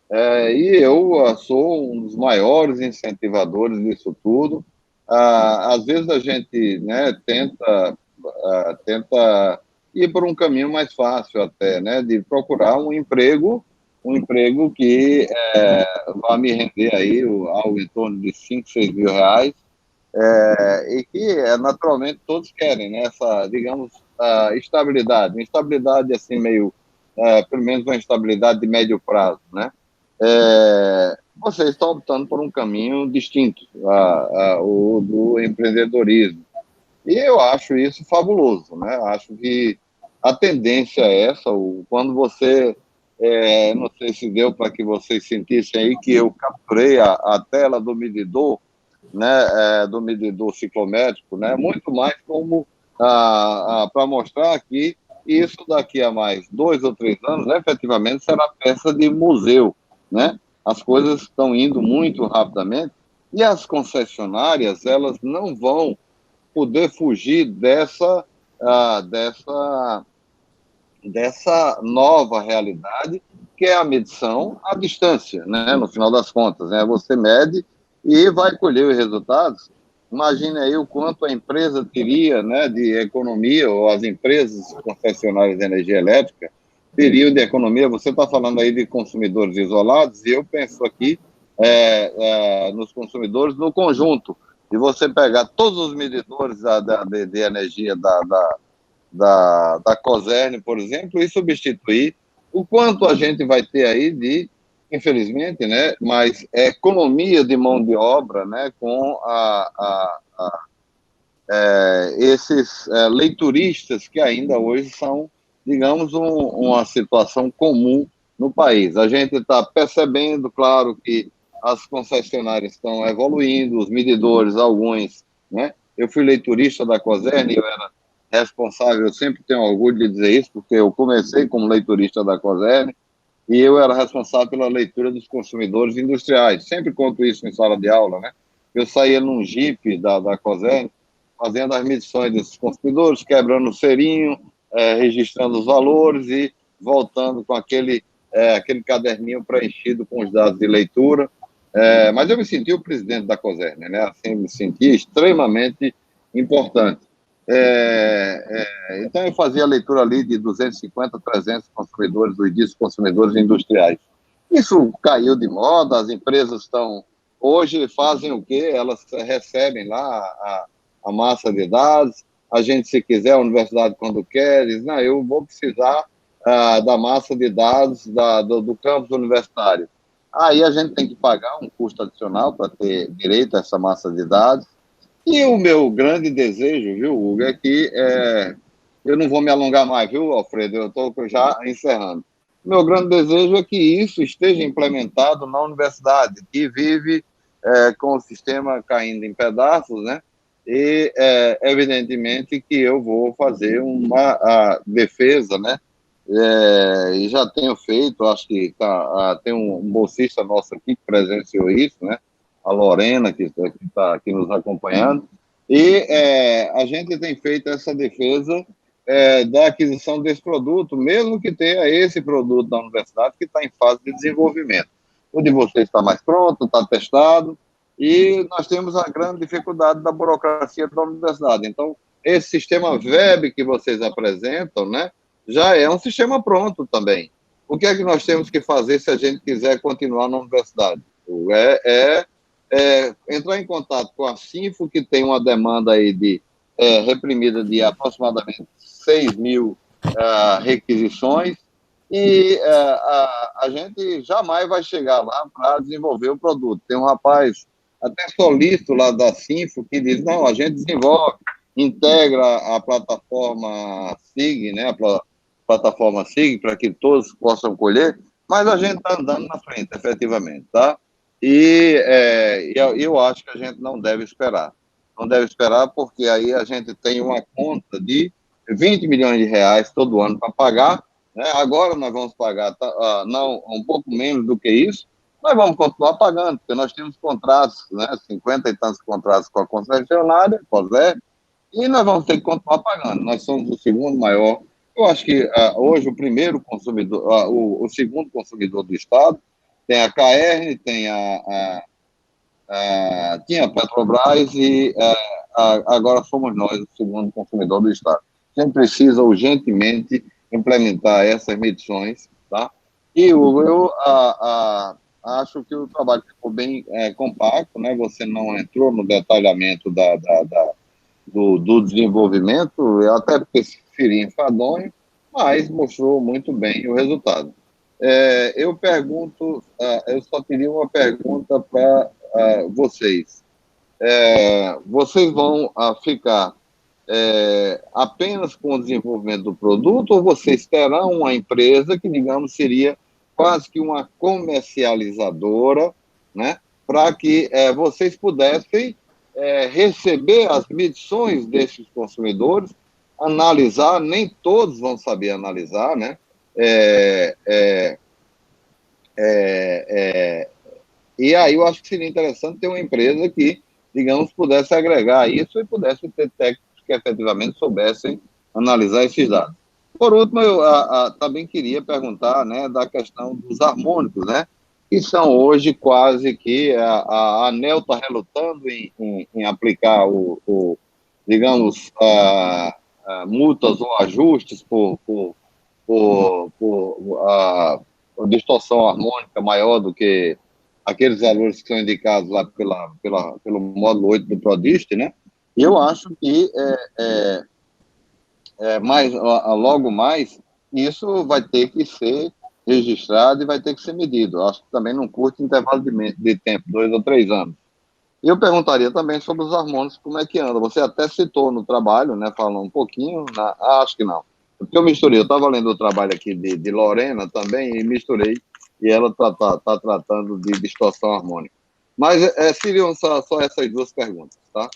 E eu sou um dos maiores incentivadores disso tudo. Às vezes a gente, né, tenta ir por um caminho mais fácil até, né, de procurar um emprego que vai me render aí algo em torno de 5, 6 mil reais, e que naturalmente todos querem, né, essa, digamos, estabilidade, uma estabilidade assim meio, pelo menos uma estabilidade de médio prazo, né? Vocês estão optando por um caminho distinto, o do empreendedorismo, e eu acho isso fabuloso, né? Acho que a tendência é essa, quando você, não sei se deu para que vocês sentissem aí que eu capturei a tela do medidor, né, do medidor ciclométrico, né, muito mais como para mostrar que isso daqui a mais 2 ou 3 anos, né, efetivamente, será peça de museu, né? As coisas estão indo muito rapidamente e as concessionárias, elas não vão poder fugir dessa nova realidade, que é a medição à distância, né? No final das contas, né? Você mede e vai colher os resultados. Imagine aí o quanto a empresa teria, né, de economia, ou as empresas concessionárias de energia elétrica teriam de economia. Você está falando aí de consumidores isolados, e eu penso aqui nos consumidores no conjunto, de você pegar todos os medidores de energia da Cosern, por exemplo, e substituir, o quanto a gente vai ter aí de, infelizmente, né, mas economia de mão de obra, né, com esses leituristas que ainda hoje são, digamos, uma situação comum no país. A gente está percebendo, claro, que as concessionárias estão evoluindo, os medidores, alguns, né? Eu fui leiturista da Cosern, eu era responsável, eu sempre tenho orgulho de dizer isso, porque eu comecei como leiturista da Cosern, e eu era responsável pela leitura dos consumidores industriais. Sempre conto isso em sala de aula, né? Eu saía num Jeep da Cosern, fazendo as medições desses consumidores, quebrando o serinho, registrando os valores e voltando com aquele caderninho preenchido com os dados de leitura. Mas eu me senti o presidente da Cosern, né? Assim, me senti extremamente importante. Então, eu fazia a leitura ali de 250, 300 consumidores, dos ditos consumidores industriais. Isso caiu de moda, as empresas hoje fazem o quê? Elas recebem lá a massa de dados, a gente, se quiser, a universidade, quando quer, diz, não, eu vou precisar da massa de dados do campus universitário. Aí a gente tem que pagar um custo adicional para ter direito a essa massa de dados. E o meu grande desejo, viu, Hugo, é que eu não vou me alongar mais, viu, Alfredo? Eu estou já encerrando. Meu grande desejo é que isso esteja implementado na universidade, que vive com o sistema caindo em pedaços, né? E, evidentemente, que eu vou fazer uma defesa, né? E já tenho feito, acho que tem um bolsista nosso aqui que presenciou isso, né? A Lorena, que está aqui nos acompanhando, e a gente tem feito essa defesa da aquisição desse produto, mesmo que tenha esse produto da universidade que está em fase de desenvolvimento. O de vocês está mais pronto, está testado, e nós temos a grande dificuldade da burocracia da universidade. Então, esse sistema web que vocês apresentam, né, já é um sistema pronto também. O que é que nós temos que fazer se a gente quiser continuar na universidade? Entrar em contato com a Sinfo, que tem uma demanda aí reprimida de aproximadamente 6 mil requisições, e a gente jamais vai chegar lá para desenvolver o produto. Tem um rapaz, até solícito lá da Sinfo, que diz, não, a gente desenvolve, integra a plataforma SIG, né, a plataforma SIG, para que todos possam colher, mas a gente está andando na frente, efetivamente, tá? E eu acho que a gente não deve esperar. Não deve esperar, porque aí a gente tem uma conta de 20 milhões de reais todo ano para pagar, né? Agora nós vamos pagar não, um pouco menos do que isso, nós vamos continuar pagando, porque nós temos contratos, né, 50 e tantos contratos com a concessionária, COSER, e nós vamos ter que continuar pagando. Nós somos o segundo maior. Eu acho que hoje o primeiro consumidor, o segundo consumidor do Estado, tem a KR, tinha a Petrobras e agora somos nós o segundo consumidor do Estado. A gente precisa urgentemente implementar essas medições, tá? E eu acho que o trabalho ficou bem compacto, né? Você não entrou no detalhamento do desenvolvimento, até porque seria enfadonho, mas mostrou muito bem o resultado. Eu só teria uma pergunta para vocês. Vocês vão ficar apenas com o desenvolvimento do produto, ou vocês terão uma empresa que, digamos, seria quase que uma comercializadora, né, para que vocês pudessem receber as medições desses consumidores, analisar, nem todos vão saber analisar, né? E aí eu acho que seria interessante ter uma empresa que, digamos, pudesse agregar isso e pudesse ter técnicos que efetivamente soubessem analisar esses dados. Por último, eu também queria perguntar, né, da questão dos harmônicos, né, que são hoje quase que a ANEEL está relutando em aplicar digamos, multas ou ajustes por distorção harmônica maior do que aqueles valores que são indicados lá pelo módulo 8 do PRODIST, né? E eu acho que logo mais isso vai ter que ser registrado e vai ter que ser medido. Eu acho que também num curto intervalo de tempo, 2 ou 3 anos. E eu perguntaria também sobre os harmônicos, como é que anda. Você até citou no trabalho, né, falando um pouquinho, acho que não. Porque eu misturei, eu estava lendo o trabalho aqui de Lorena também, e misturei, e ela está tratando de distorção harmônica. Mas seriam só essas duas perguntas, tá?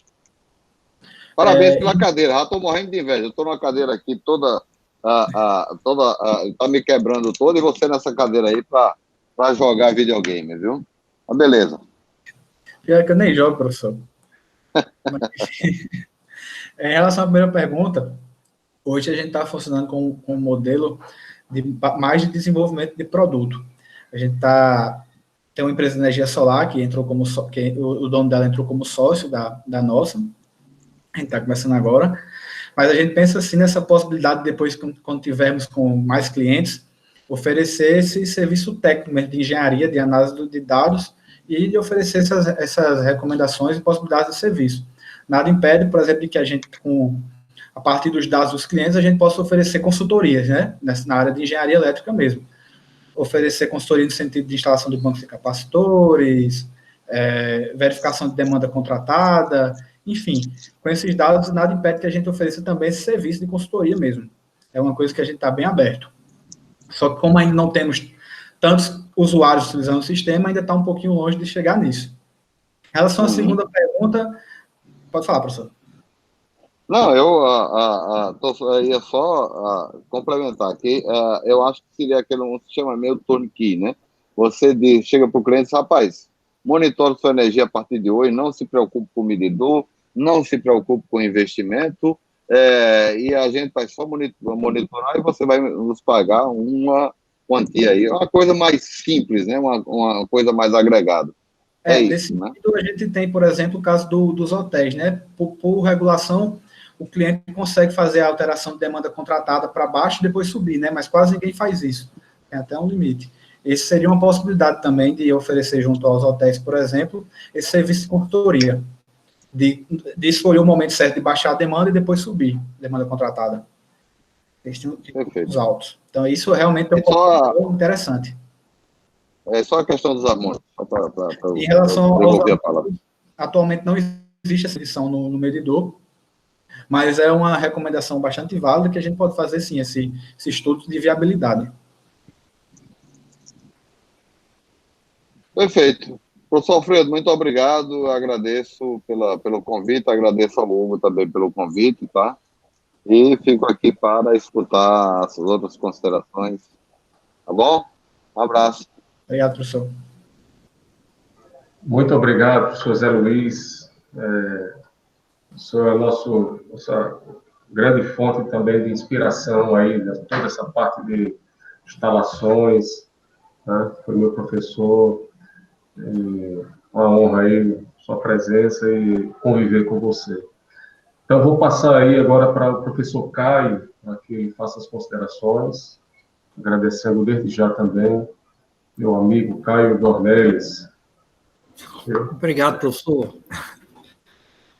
Parabéns pela cadeira, já estou morrendo de inveja, eu estou numa cadeira aqui toda está me quebrando toda, e você nessa cadeira aí para jogar videogame, viu? Mas beleza. Pior que eu nem jogo, professor. Em relação à primeira pergunta, hoje a gente está funcionando com um modelo mais de desenvolvimento de produto. A gente tem uma empresa de energia solar que entrou o dono dela entrou como sócio da nossa. A gente está começando agora. Mas a gente pensa assim nessa possibilidade, depois, quando tivermos com mais clientes, oferecer esse serviço técnico de engenharia, de análise de dados, e de oferecer essas recomendações e possibilidades de serviço. Nada impede, por exemplo, de que a gente, a partir dos dados dos clientes, a gente possa oferecer consultorias, né, na área de engenharia elétrica mesmo. Oferecer consultoria no sentido de instalação de bancos de capacitores, verificação de demanda contratada, enfim, com esses dados, nada impede que a gente ofereça também esse serviço de consultoria mesmo. É uma coisa que a gente está bem aberto. Só que como ainda não temos tantos usuários utilizando o sistema, ainda está um pouquinho longe de chegar nisso. Em relação à segunda pergunta, pode falar, professor. Não, eu ia só complementar aqui. Eu acho que seria aquele um sistema meio turnkey, né? Você chega para o cliente e diz, rapaz, monitore sua energia a partir de hoje, não se preocupe com o medidor, não se preocupe com o investimento, e a gente vai só monitorar e você vai nos pagar uma quantia aí. Uma coisa mais simples, né? Uma coisa mais agregada. Nesse sentido, a gente tem, por exemplo, o caso dos hotéis, né? Por regulação, o cliente consegue fazer a alteração de demanda contratada para baixo e depois subir, né? Mas quase ninguém faz isso. Tem até um limite. Esse seria uma possibilidade também de oferecer junto aos hotéis, por exemplo, esse serviço de consultoria, de escolher o momento certo de baixar a demanda e depois subir a demanda contratada. Eles têm os altos. Então, isso realmente é um ponto interessante. É só a questão dos harmônicos. Em relação aos harmônicos, atualmente não existe essa edição no medidor, mas é uma recomendação bastante válida que a gente pode fazer, sim, esse estudo de viabilidade. Perfeito. Professor Alfredo, muito obrigado. Agradeço pelo convite, agradeço ao Hugo também pelo convite, tá? E fico aqui para escutar as outras considerações. Tá bom? Um abraço. Obrigado, professor. Muito obrigado, professor Zé Luiz. O senhor é nossa grande fonte também de inspiração aí, de toda essa parte de instalações, né? Foi meu professor, uma honra aí sua presença e conviver com você. Então, vou passar aí agora para o professor Caio, para que ele faça as considerações, agradecendo desde já também meu amigo Caio Dornelles. Obrigado, professor.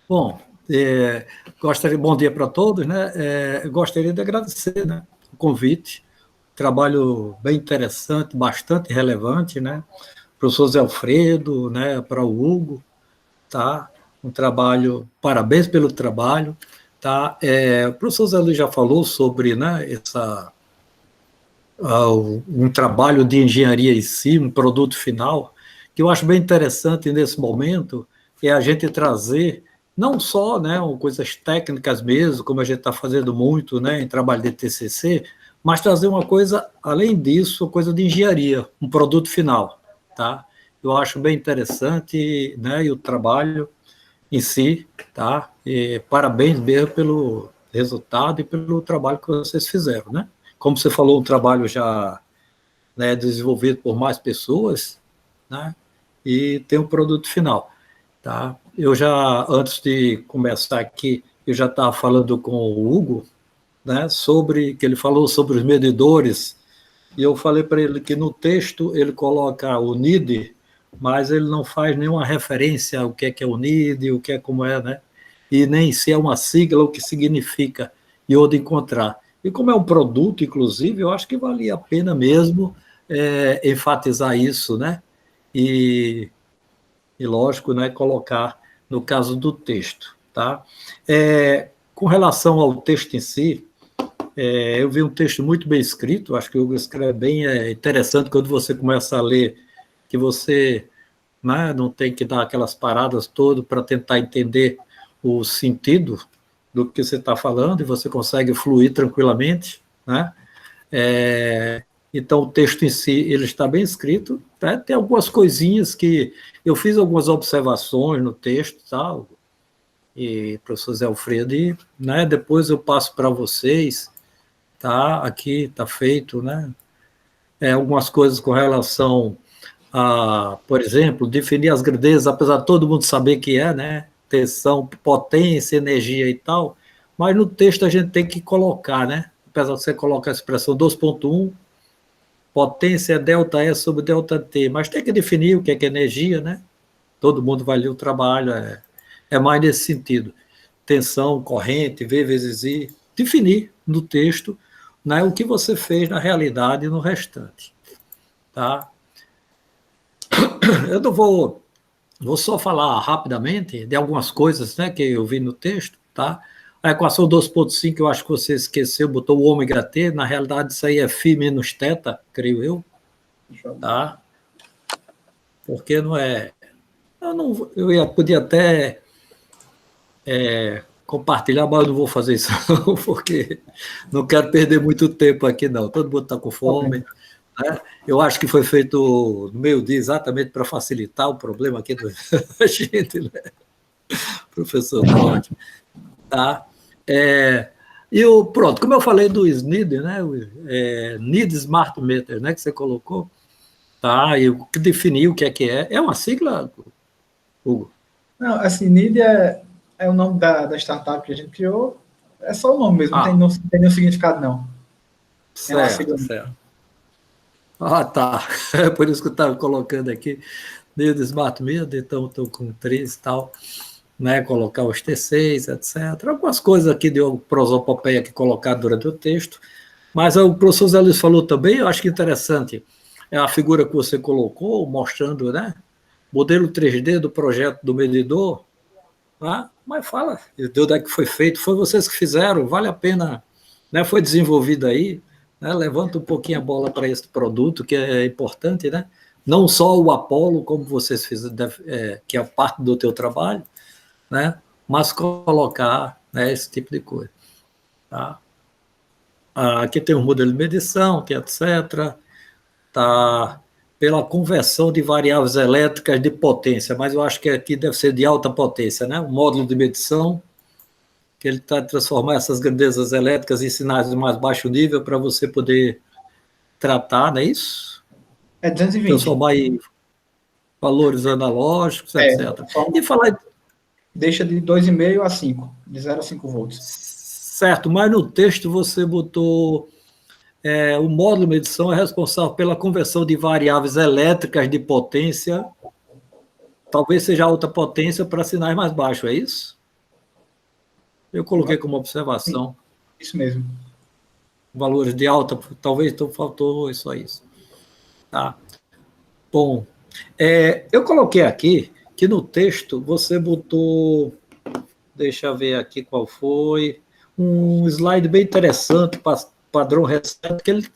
Bom, bom dia para todos, né? Gostaria de agradecer, né, o convite, trabalho bem interessante, bastante relevante, né? Professor Zé Alfredo, né, para o Hugo, tá? Um trabalho, parabéns pelo trabalho, tá? O professor Zé Luiz já falou sobre, né, um trabalho de engenharia em si, um produto final, que eu acho bem interessante nesse momento, é a gente trazer não só, né, coisas técnicas mesmo, como a gente está fazendo muito, né, em trabalho de TCC, mas trazer uma coisa, além disso, coisa de engenharia, um produto final, tá? Eu acho bem interessante, né, e o trabalho em si, tá? E parabéns mesmo pelo resultado e pelo trabalho que vocês fizeram, né? Como você falou, um trabalho já, né, desenvolvido por mais pessoas, né? E tem um produto final, tá? Eu já, antes de começar aqui, eu já estava falando com o Hugo, né, que ele falou sobre os medidores, e eu falei para ele que no texto ele coloca o NID, mas ele não faz nenhuma referência ao que é o NID, o que é como é, né? E nem se é uma sigla, o que significa, e onde encontrar. E como é um produto, inclusive, eu acho que valia a pena mesmo enfatizar isso, né? E lógico, né, colocar no caso do texto, tá? Com relação ao texto em si, eu vi um texto muito bem escrito, acho que o Hugo escreve bem, é interessante quando você começa a ler, que você, né, não tem que dar aquelas paradas todas para tentar entender o sentido do que você está falando, e você consegue fluir tranquilamente, né? Então, o texto em si, ele está bem escrito, tá? Tem algumas coisinhas que eu fiz algumas observações no texto, tal, e professor Zé Alfredo, e, né, depois eu passo para vocês, tá? Aqui está feito, né? Algumas coisas com relação a, por exemplo, definir as grandezas, apesar de todo mundo saber que né? Tensão, potência, energia e tal, mas no texto a gente tem que colocar, né? Apesar de você colocar a expressão 2.1, potência é ΔE sobre ΔT, mas tem que definir o que é energia, né? Todo mundo vai ler o trabalho, é mais nesse sentido. Tensão, corrente, V vezes I, definir no texto, né, o que você fez na realidade e no restante. Tá? Eu não vou só falar rapidamente de algumas coisas, né, que eu vi no texto, tá? A equação 2.5, eu acho que você esqueceu, botou o ômega T, na realidade isso aí é φ menos θ, creio eu, tá? Porque não é... podia até compartilhar, mas eu não vou fazer isso não, porque não quero perder muito tempo aqui não, todo mundo está com fome, né? Eu acho que foi feito no meio-dia exatamente para facilitar o problema aqui da gente, né? Professor Todd, tá? Pronto, como eu falei do SNID, né? NID Smart Meter, né, que você colocou, tá? E o que definiu o que é? É uma sigla, Hugo? Não, assim, NID é o nome da startup que a gente criou. É só o nome mesmo, não tem nenhum significado, não. É uma sigla. Certo. Ah, tá. É por isso que eu estava colocando aqui, desde Smart Media, então estou com 3 e tal, né? Colocar os T6, etc. Algumas coisas aqui de prosopopeia que colocar durante o texto. Mas o professor Zé Luiz falou também, eu acho que interessante, é a figura que você colocou, mostrando, né? Modelo 3D do projeto do medidor. Ah, mas fala, de onde é que foi feito? Foi vocês que fizeram, vale a pena, né? Foi desenvolvido aí, né? Levanta um pouquinho a bola para esse produto, que é importante, né? Não só o Apollo, como vocês fizeram, que é parte do teu trabalho, né? Mas colocar, né, esse tipo de coisa. Tá? Aqui tem um modelo de medição, que etc. Tá pela conversão de variáveis elétricas de potência, mas eu acho que aqui deve ser de alta potência, né? Um módulo de medição que ele está transformar essas grandezas elétricas em sinais de mais baixo nível para você poder tratar, não é isso? É 220. Transformar em valores analógicos, etc. E falar... Deixa de 2,5 a 5, de 0 a 5 volts. Certo, mas no texto você botou... o módulo de medição é responsável pela conversão de variáveis elétricas de potência, talvez seja alta potência, para sinais mais baixos, é isso? Eu coloquei como observação. Isso mesmo. Valores de alta, talvez então faltou isso aí. Tá. Bom, eu coloquei aqui que no texto você botou, deixa eu ver aqui qual foi, um slide bem interessante, padrão recente,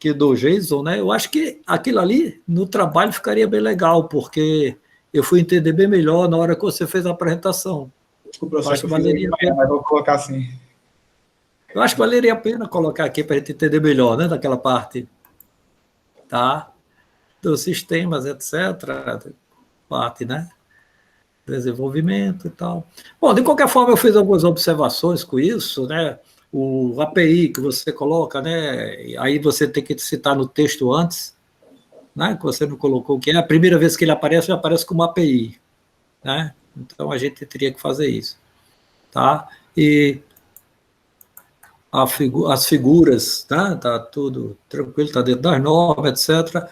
que do Jason, né? Eu acho que aquilo ali no trabalho ficaria bem legal, porque eu fui entender bem melhor na hora que você fez a apresentação. Desculpa, eu acho que valeria a pena, mas vou colocar assim. Eu acho que valeria a pena colocar aqui para a gente entender melhor, né? Daquela parte, tá? Dos sistemas, etc. Parte, né? Desenvolvimento e tal. Bom, de qualquer forma, eu fiz algumas observações com isso, né? O API que você coloca, né? Aí você tem que citar no texto antes, né? Que você não colocou, que é a primeira vez que ele aparece, já aparece como API, né? Então a gente teria que fazer isso, tá? E as figuras, tá? Tá tudo tranquilo, tá dentro das normas, etc.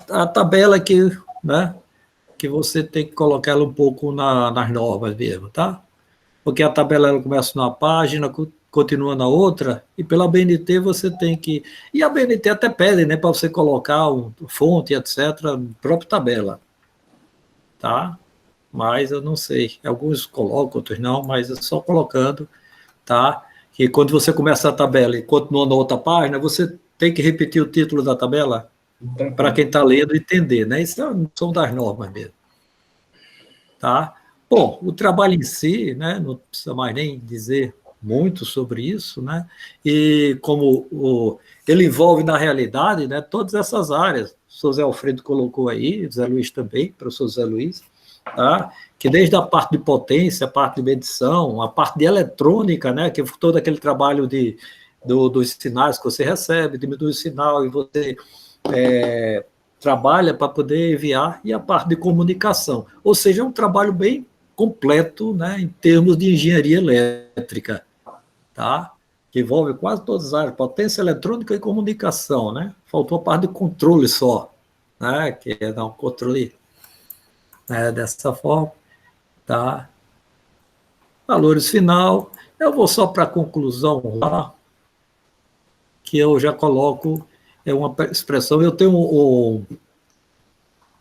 A tabela que, né? Que você tem que colocar ela um pouco nas normas mesmo, tá? Porque a tabela ela começa numa página, continua na outra, e pela BNT você tem que... E a BNT até pede, né, para você colocar fonte, etc., própria tabela, tá? Mas eu não sei, alguns colocam, outros não, mas é só colocando, tá? Que quando você começa a tabela e continua na outra página, você tem que repetir o título da tabela para quem está lendo entender, né? Isso são das normas mesmo, tá? Bom, o trabalho em si, né, não precisa mais nem dizer muito sobre isso, né? E como ele envolve na realidade, né, todas essas áreas. O professor Zé Alfredo colocou aí, Zé Luiz também, professor Zé Luiz, tá? Que desde a parte de potência, a parte de medição, a parte de eletrônica, né, que é todo aquele trabalho dos sinais que você recebe, diminui o sinal e você trabalha para poder enviar, e a parte de comunicação. Ou seja, é um trabalho bem completo, né, em termos de engenharia elétrica, tá? Que envolve quase todas as áreas, potência eletrônica e comunicação, né? Faltou a parte de controle só, né, que é dar um controle, né, dessa forma, tá? Valores final, eu vou só para a conclusão lá, que eu já coloco, uma expressão, eu tenho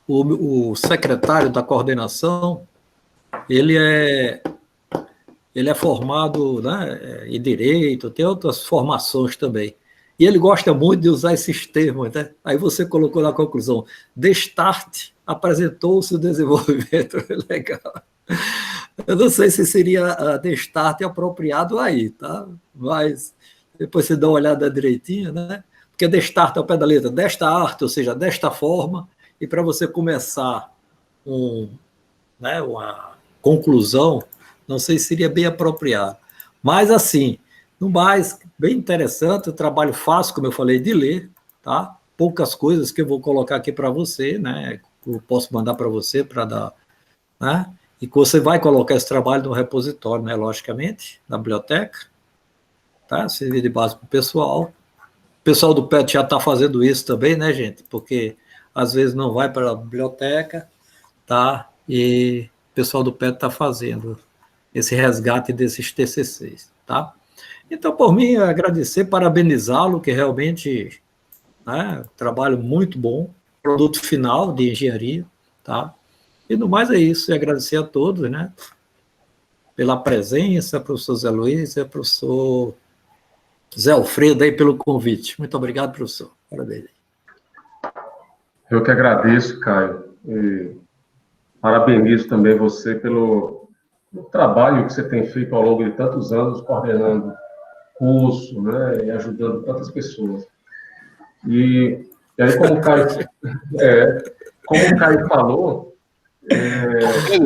o secretário da coordenação, ele é formado, né, em Direito, tem outras formações também. E ele gosta muito de usar esses termos, né? Aí você colocou na conclusão, Destart apresentou-se o desenvolvimento. Legal. Eu não sei se seria Destart apropriado aí, tá? Mas depois você dá uma olhada direitinho, né? Porque Destart é o pé da letra, desta arte, ou seja, desta forma, e para você começar uma conclusão, não sei se seria bem apropriado. Mas, assim, no mais, bem interessante, o trabalho fácil, como eu falei, de ler, tá? poucas coisas que eu vou colocar aqui para você, né? Eu posso mandar para você para dar, né? E que você vai colocar esse trabalho no repositório, né? Logicamente, na biblioteca, tá? Servir de base para o pessoal. O pessoal do PET já está fazendo isso também, né, gente? Porque às vezes não vai para a biblioteca, tá? E o pessoal do PET está fazendo esse resgate desses TCCs, tá? Então, por mim, agradecer, parabenizá-lo, que realmente, né, trabalho muito bom, produto final de engenharia, tá? E no mais é isso, e agradecer a todos, né, pela presença, professor Zé Luiz e professor Zé Alfredo aí pelo convite. Muito obrigado, professor. Parabéns. Eu que agradeço, Caio, e parabenizo também você pelo trabalho que você tem feito ao longo de tantos anos, coordenando curso, né, e ajudando tantas pessoas. E aí, como o Caio falou...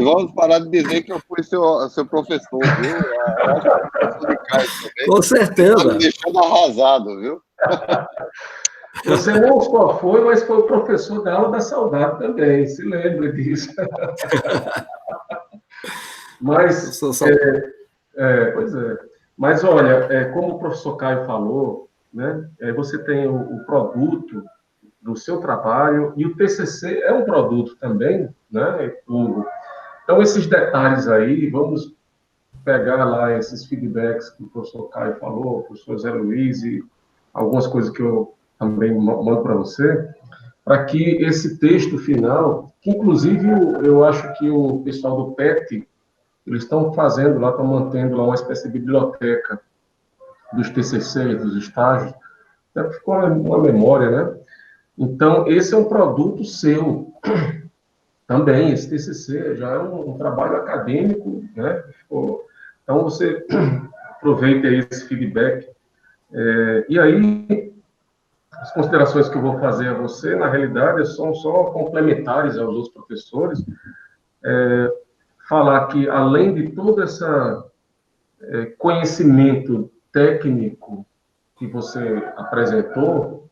Vamos parar de dizer que eu fui seu professor, viu? Eu acho que eu professor de Caio também. Com certeza. Tá me deixando arrasado, viu? Você não só foi, mas foi o professor da aula da saudade também, se lembra disso. Mas, pois é. Mas, olha, como o professor Caio falou, né, você tem o produto do seu trabalho, e o TCC é um produto também, né, tudo. Então, esses detalhes aí, vamos pegar lá esses feedbacks que o professor Caio falou, o professor Zé Luiz, e algumas coisas que eu também mando para você, para que esse texto final, que inclusive eu acho que o pessoal do PET, eles estão fazendo lá, estão mantendo lá uma espécie de biblioteca dos TCCs, dos estágios, até ficou uma memória, né? Então, esse é um produto seu também, esse TCC já é um trabalho acadêmico, né? Então, você aproveita esse feedback. E aí, as considerações que eu vou fazer a você, na realidade, são só complementares aos outros professores. Falar que, além de todo esse conhecimento técnico que você apresentou,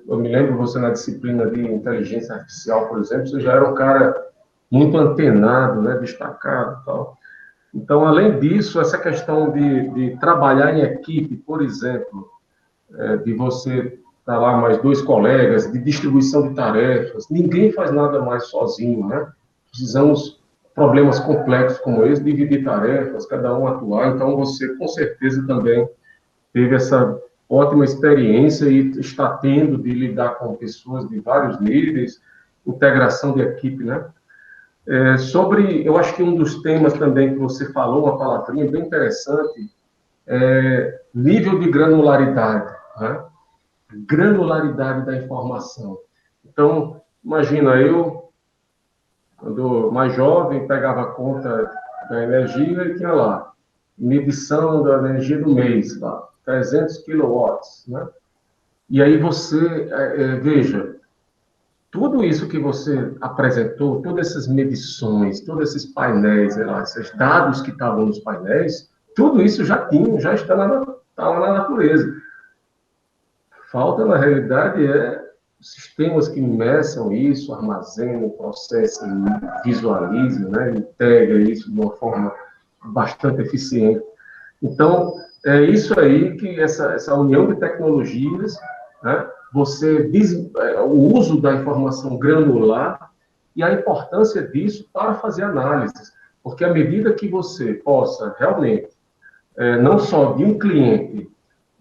eu me lembro você na disciplina de inteligência artificial, por exemplo, você já era um cara muito antenado, né, destacado e tal. Então, além disso, essa questão de trabalhar em equipe, por exemplo, de você estar lá mais 2 colegas, de distribuição de tarefas, ninguém faz nada mais sozinho, né? Precisamos, problemas complexos como esse, dividir tarefas, cada um atuar, então você, com certeza, também teve essa ótima experiência e está tendo de lidar com pessoas de vários níveis, integração de equipe, né? Eu acho que um dos temas também que você falou, uma palavrinha bem interessante, nível de granularidade, né? Granularidade da informação. Então, imagina, eu, quando mais jovem, pegava a conta da energia e tinha lá, medição da energia do mês, lá, 300 quilowatts, né? E aí você, veja, tudo isso que você apresentou, todas essas medições, todos esses painéis, esses dados que estavam nos painéis, tudo isso já está na natureza. Falta, na realidade, sistemas que meçam isso, armazenem, processem, visualizem, né, integrem isso de uma forma bastante eficiente. Então, é isso aí que essa união de tecnologias, né, o uso da informação granular e a importância disso para fazer análises. Porque à medida que você possa realmente, não só de um cliente,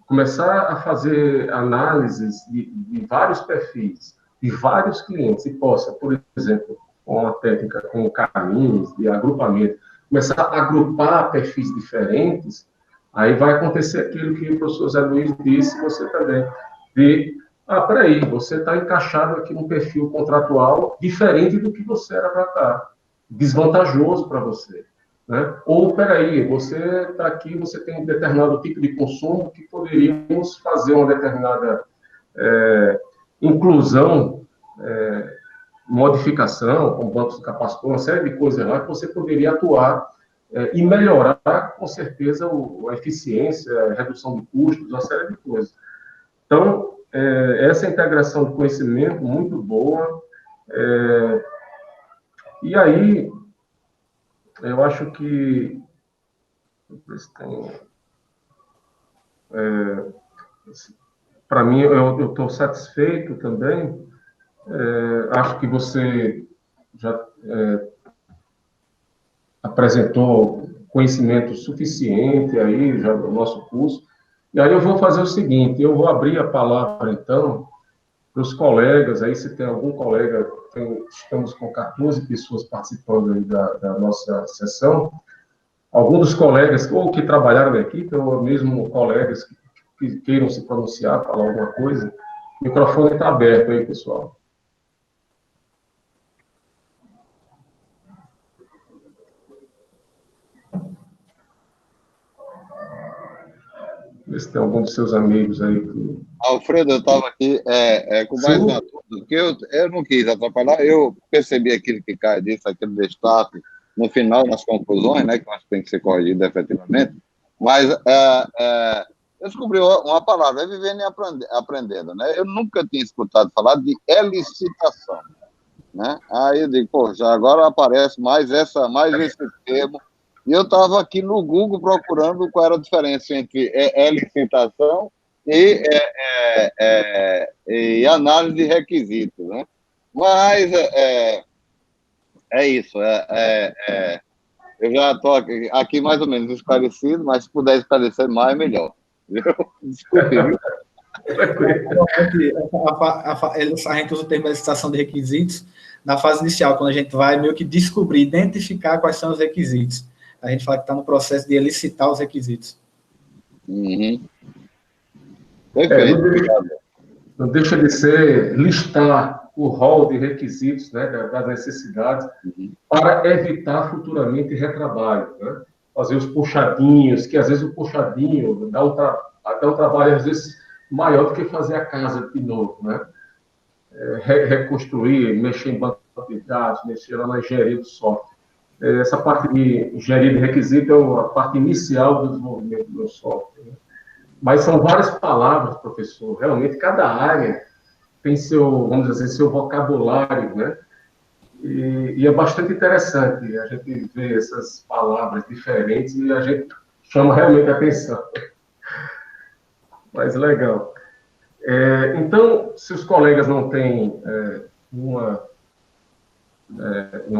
começar a fazer análises de vários perfis, de vários clientes, e possa, por exemplo, com uma técnica com caminhos de agrupamento, começar a agrupar perfis diferentes, aí vai acontecer aquilo que o professor Zé Luiz disse, você também, peraí, você está encaixado aqui num perfil contratual diferente do que você era para estar, desvantajoso para você. Né? Ou, peraí, você está aqui, você tem um determinado tipo de consumo que poderíamos fazer uma determinada inclusão, modificação, com bancos de capacitor, uma série de coisas lá que você poderia atuar e melhorar, com certeza, a eficiência, a redução de custos, uma série de coisas. Então, essa integração de conhecimento muito boa. E aí, eu acho que para mim, eu estou satisfeito também. Acho que você já apresentou conhecimento suficiente aí já do nosso curso. E aí eu vou fazer o seguinte, eu vou abrir a palavra, então, para os colegas, aí se tem algum colega, estamos com 14 pessoas participando aí da nossa sessão, algum dos colegas, ou que trabalharam na equipe, ou mesmo colegas que queiram se pronunciar, falar alguma coisa, o microfone está aberto aí, pessoal. Vê se tem algum dos seus amigos aí que... Alfredo, eu estava aqui com mais uma dúvida, porque eu não quis atrapalhar, eu percebi aquilo que Caio disse, aquele destaque no final, nas conclusões, né, que eu acho que tem que ser corrigido efetivamente, mas eu descobri uma palavra, vivendo e aprendendo, né? Eu nunca tinha escutado falar de elicitação, né? Aí eu digo, pô, já agora aparece mais esse termo. E eu estava aqui no Google procurando qual era a diferença entre licitação e análise de requisitos, né? Mas é isso. Eu já estou aqui mais ou menos esclarecido, mas se puder esclarecer mais, melhor. Desculpe, viu? A gente usa o termo licitação de requisitos na fase inicial, quando a gente vai meio que descobrir, identificar quais são os requisitos. A gente fala que está no processo de elicitar os requisitos. Uhum. Perfeito. Não deixa de ser listar o rol de requisitos, né, das necessidades, para evitar futuramente retrabalho, né? Fazer os puxadinhos, que às vezes o puxadinho dá um trabalho, às vezes, maior do que fazer a casa de novo, né? Reconstruir, mexer em banco de dados, mexer lá na engenharia do software. Essa parte de engenharia de requisito é a parte inicial do desenvolvimento do software, né? Mas são várias palavras, professor. Realmente, cada área tem seu, vamos dizer, seu vocabulário, né? E é bastante interessante a gente ver essas palavras diferentes e a gente chama realmente a atenção. Mas legal. Então, se os colegas não têm um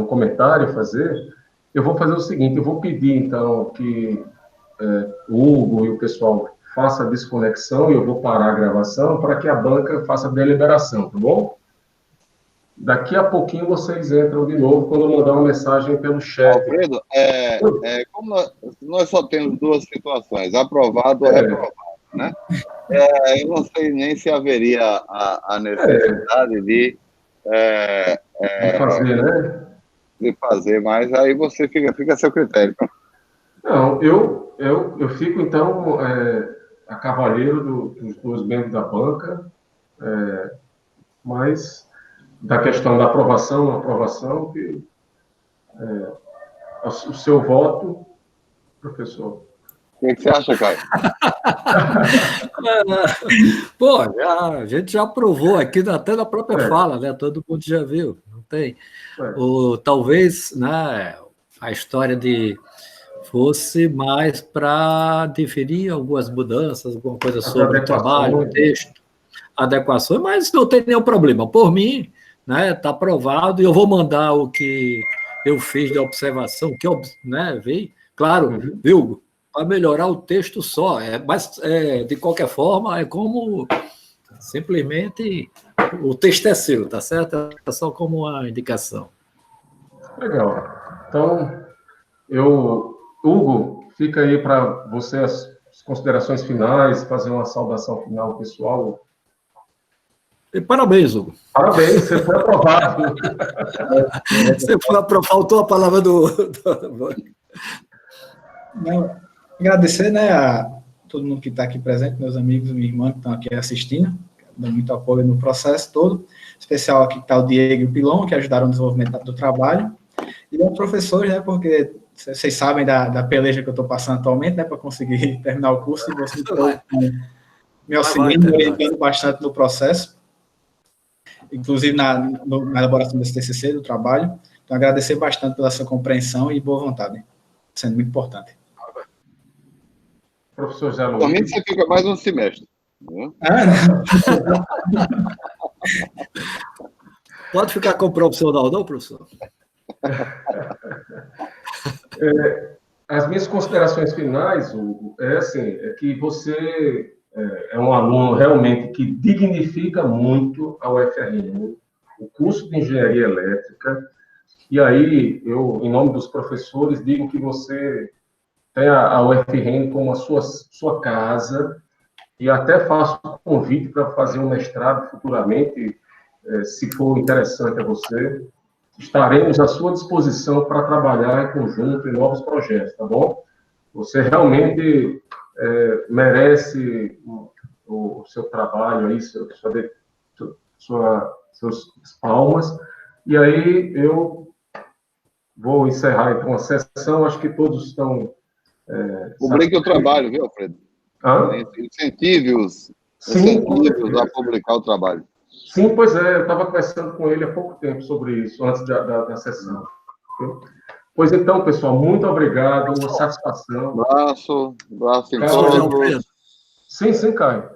comentário a fazer, eu vou fazer o seguinte, eu vou pedir, então, que o Hugo e o pessoal façam a desconexão e eu vou parar a gravação para que a banca faça a deliberação, tá bom? Daqui a pouquinho vocês entram de novo quando eu mandar uma mensagem pelo chat. Alfredo, como nós só temos duas situações, aprovado ou reprovado, né? Eu não sei nem se haveria a necessidade de fazer, né? De fazer, mas aí você fica a seu critério. Não, eu fico, então, a cavaleiro dos dois membros da banca, mas da questão da aprovação, não aprovação, que o seu voto, professor. O que você acha, Caio? Pô, a gente já aprovou aqui, até na própria fala, né? Todo mundo já viu, não tem. Talvez, né, a história fosse mais para definir algumas mudanças, alguma coisa sobre o trabalho, o texto, adequações, mas não tem nenhum problema. Por mim, né, está aprovado, e eu vou mandar o que eu fiz de observação, que eu, né, vi, claro, viu, para melhorar o texto só, mas de qualquer forma é como simplesmente o texto é seu, tá certo? É só como uma indicação. Legal. Então, Hugo, fica aí para você as considerações finais, fazer uma saudação final pessoal. E parabéns, Hugo. Parabéns, você foi aprovado. Você foi aprovado, faltou a palavra do... Não, agradecer, né, a todo mundo que está aqui presente, meus amigos e minha irmã que estão aqui assistindo, dando muito apoio no processo todo, especial aqui que está o Diego e o Pilon, que ajudaram no desenvolvimento do trabalho, e aos professores, né, porque vocês sabem da peleja que eu estou passando atualmente, né, para conseguir terminar o curso, e vocês estão me auxiliando, orientando bastante no processo, inclusive na elaboração desse TCC, do trabalho. Então, agradecer bastante pela sua compreensão e boa vontade, sendo muito importante. Professor Zé Luiz. Também você fica mais um semestre. Né? Pode ficar como profissional, não, professor? As minhas considerações finais, Hugo, é que você é um aluno realmente que dignifica muito a UFRN, o curso de Engenharia Elétrica, e aí eu, em nome dos professores, digo que você tem a UFRN como a sua casa, e até faço um convite para fazer um mestrado futuramente, se for interessante a você. Estaremos à sua disposição para trabalhar em conjunto em novos projetos, tá bom? Você realmente merece o seu trabalho aí, suas palmas. E aí eu vou encerrar então a sessão. Acho que todos estão... Publique o trabalho, viu, Alfredo? Incentive-os a publicar o trabalho. Sim, pois é, eu estava conversando com ele há pouco tempo sobre isso, antes da sessão. Pois então, pessoal, muito obrigado, uma satisfação. Abraço em todos. Sim, Caio.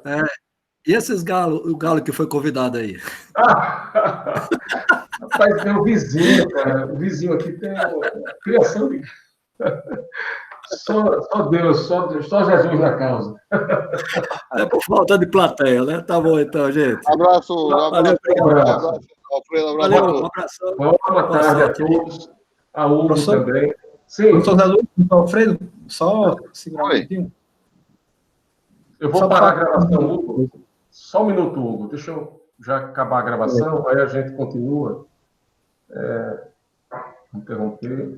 E esses o galo que foi convidado aí? Rapaz, tem um vizinho, cara. O vizinho aqui tem uma criação de... Só Deus, só Jesus na causa. É por falta de plateia, né? Tá bom então, gente. Abraço. Valeu, Abraço. Alfredo, valeu, um abração. Boa tarde a todos. A Hugo Professor, também. Sim. Professor Zé Luiz, Alfredo, só segurar um minutinho. Eu vou parar a gravação, Hugo. Só um minuto, Hugo. Deixa eu já acabar a gravação, aí a gente continua. Interromper.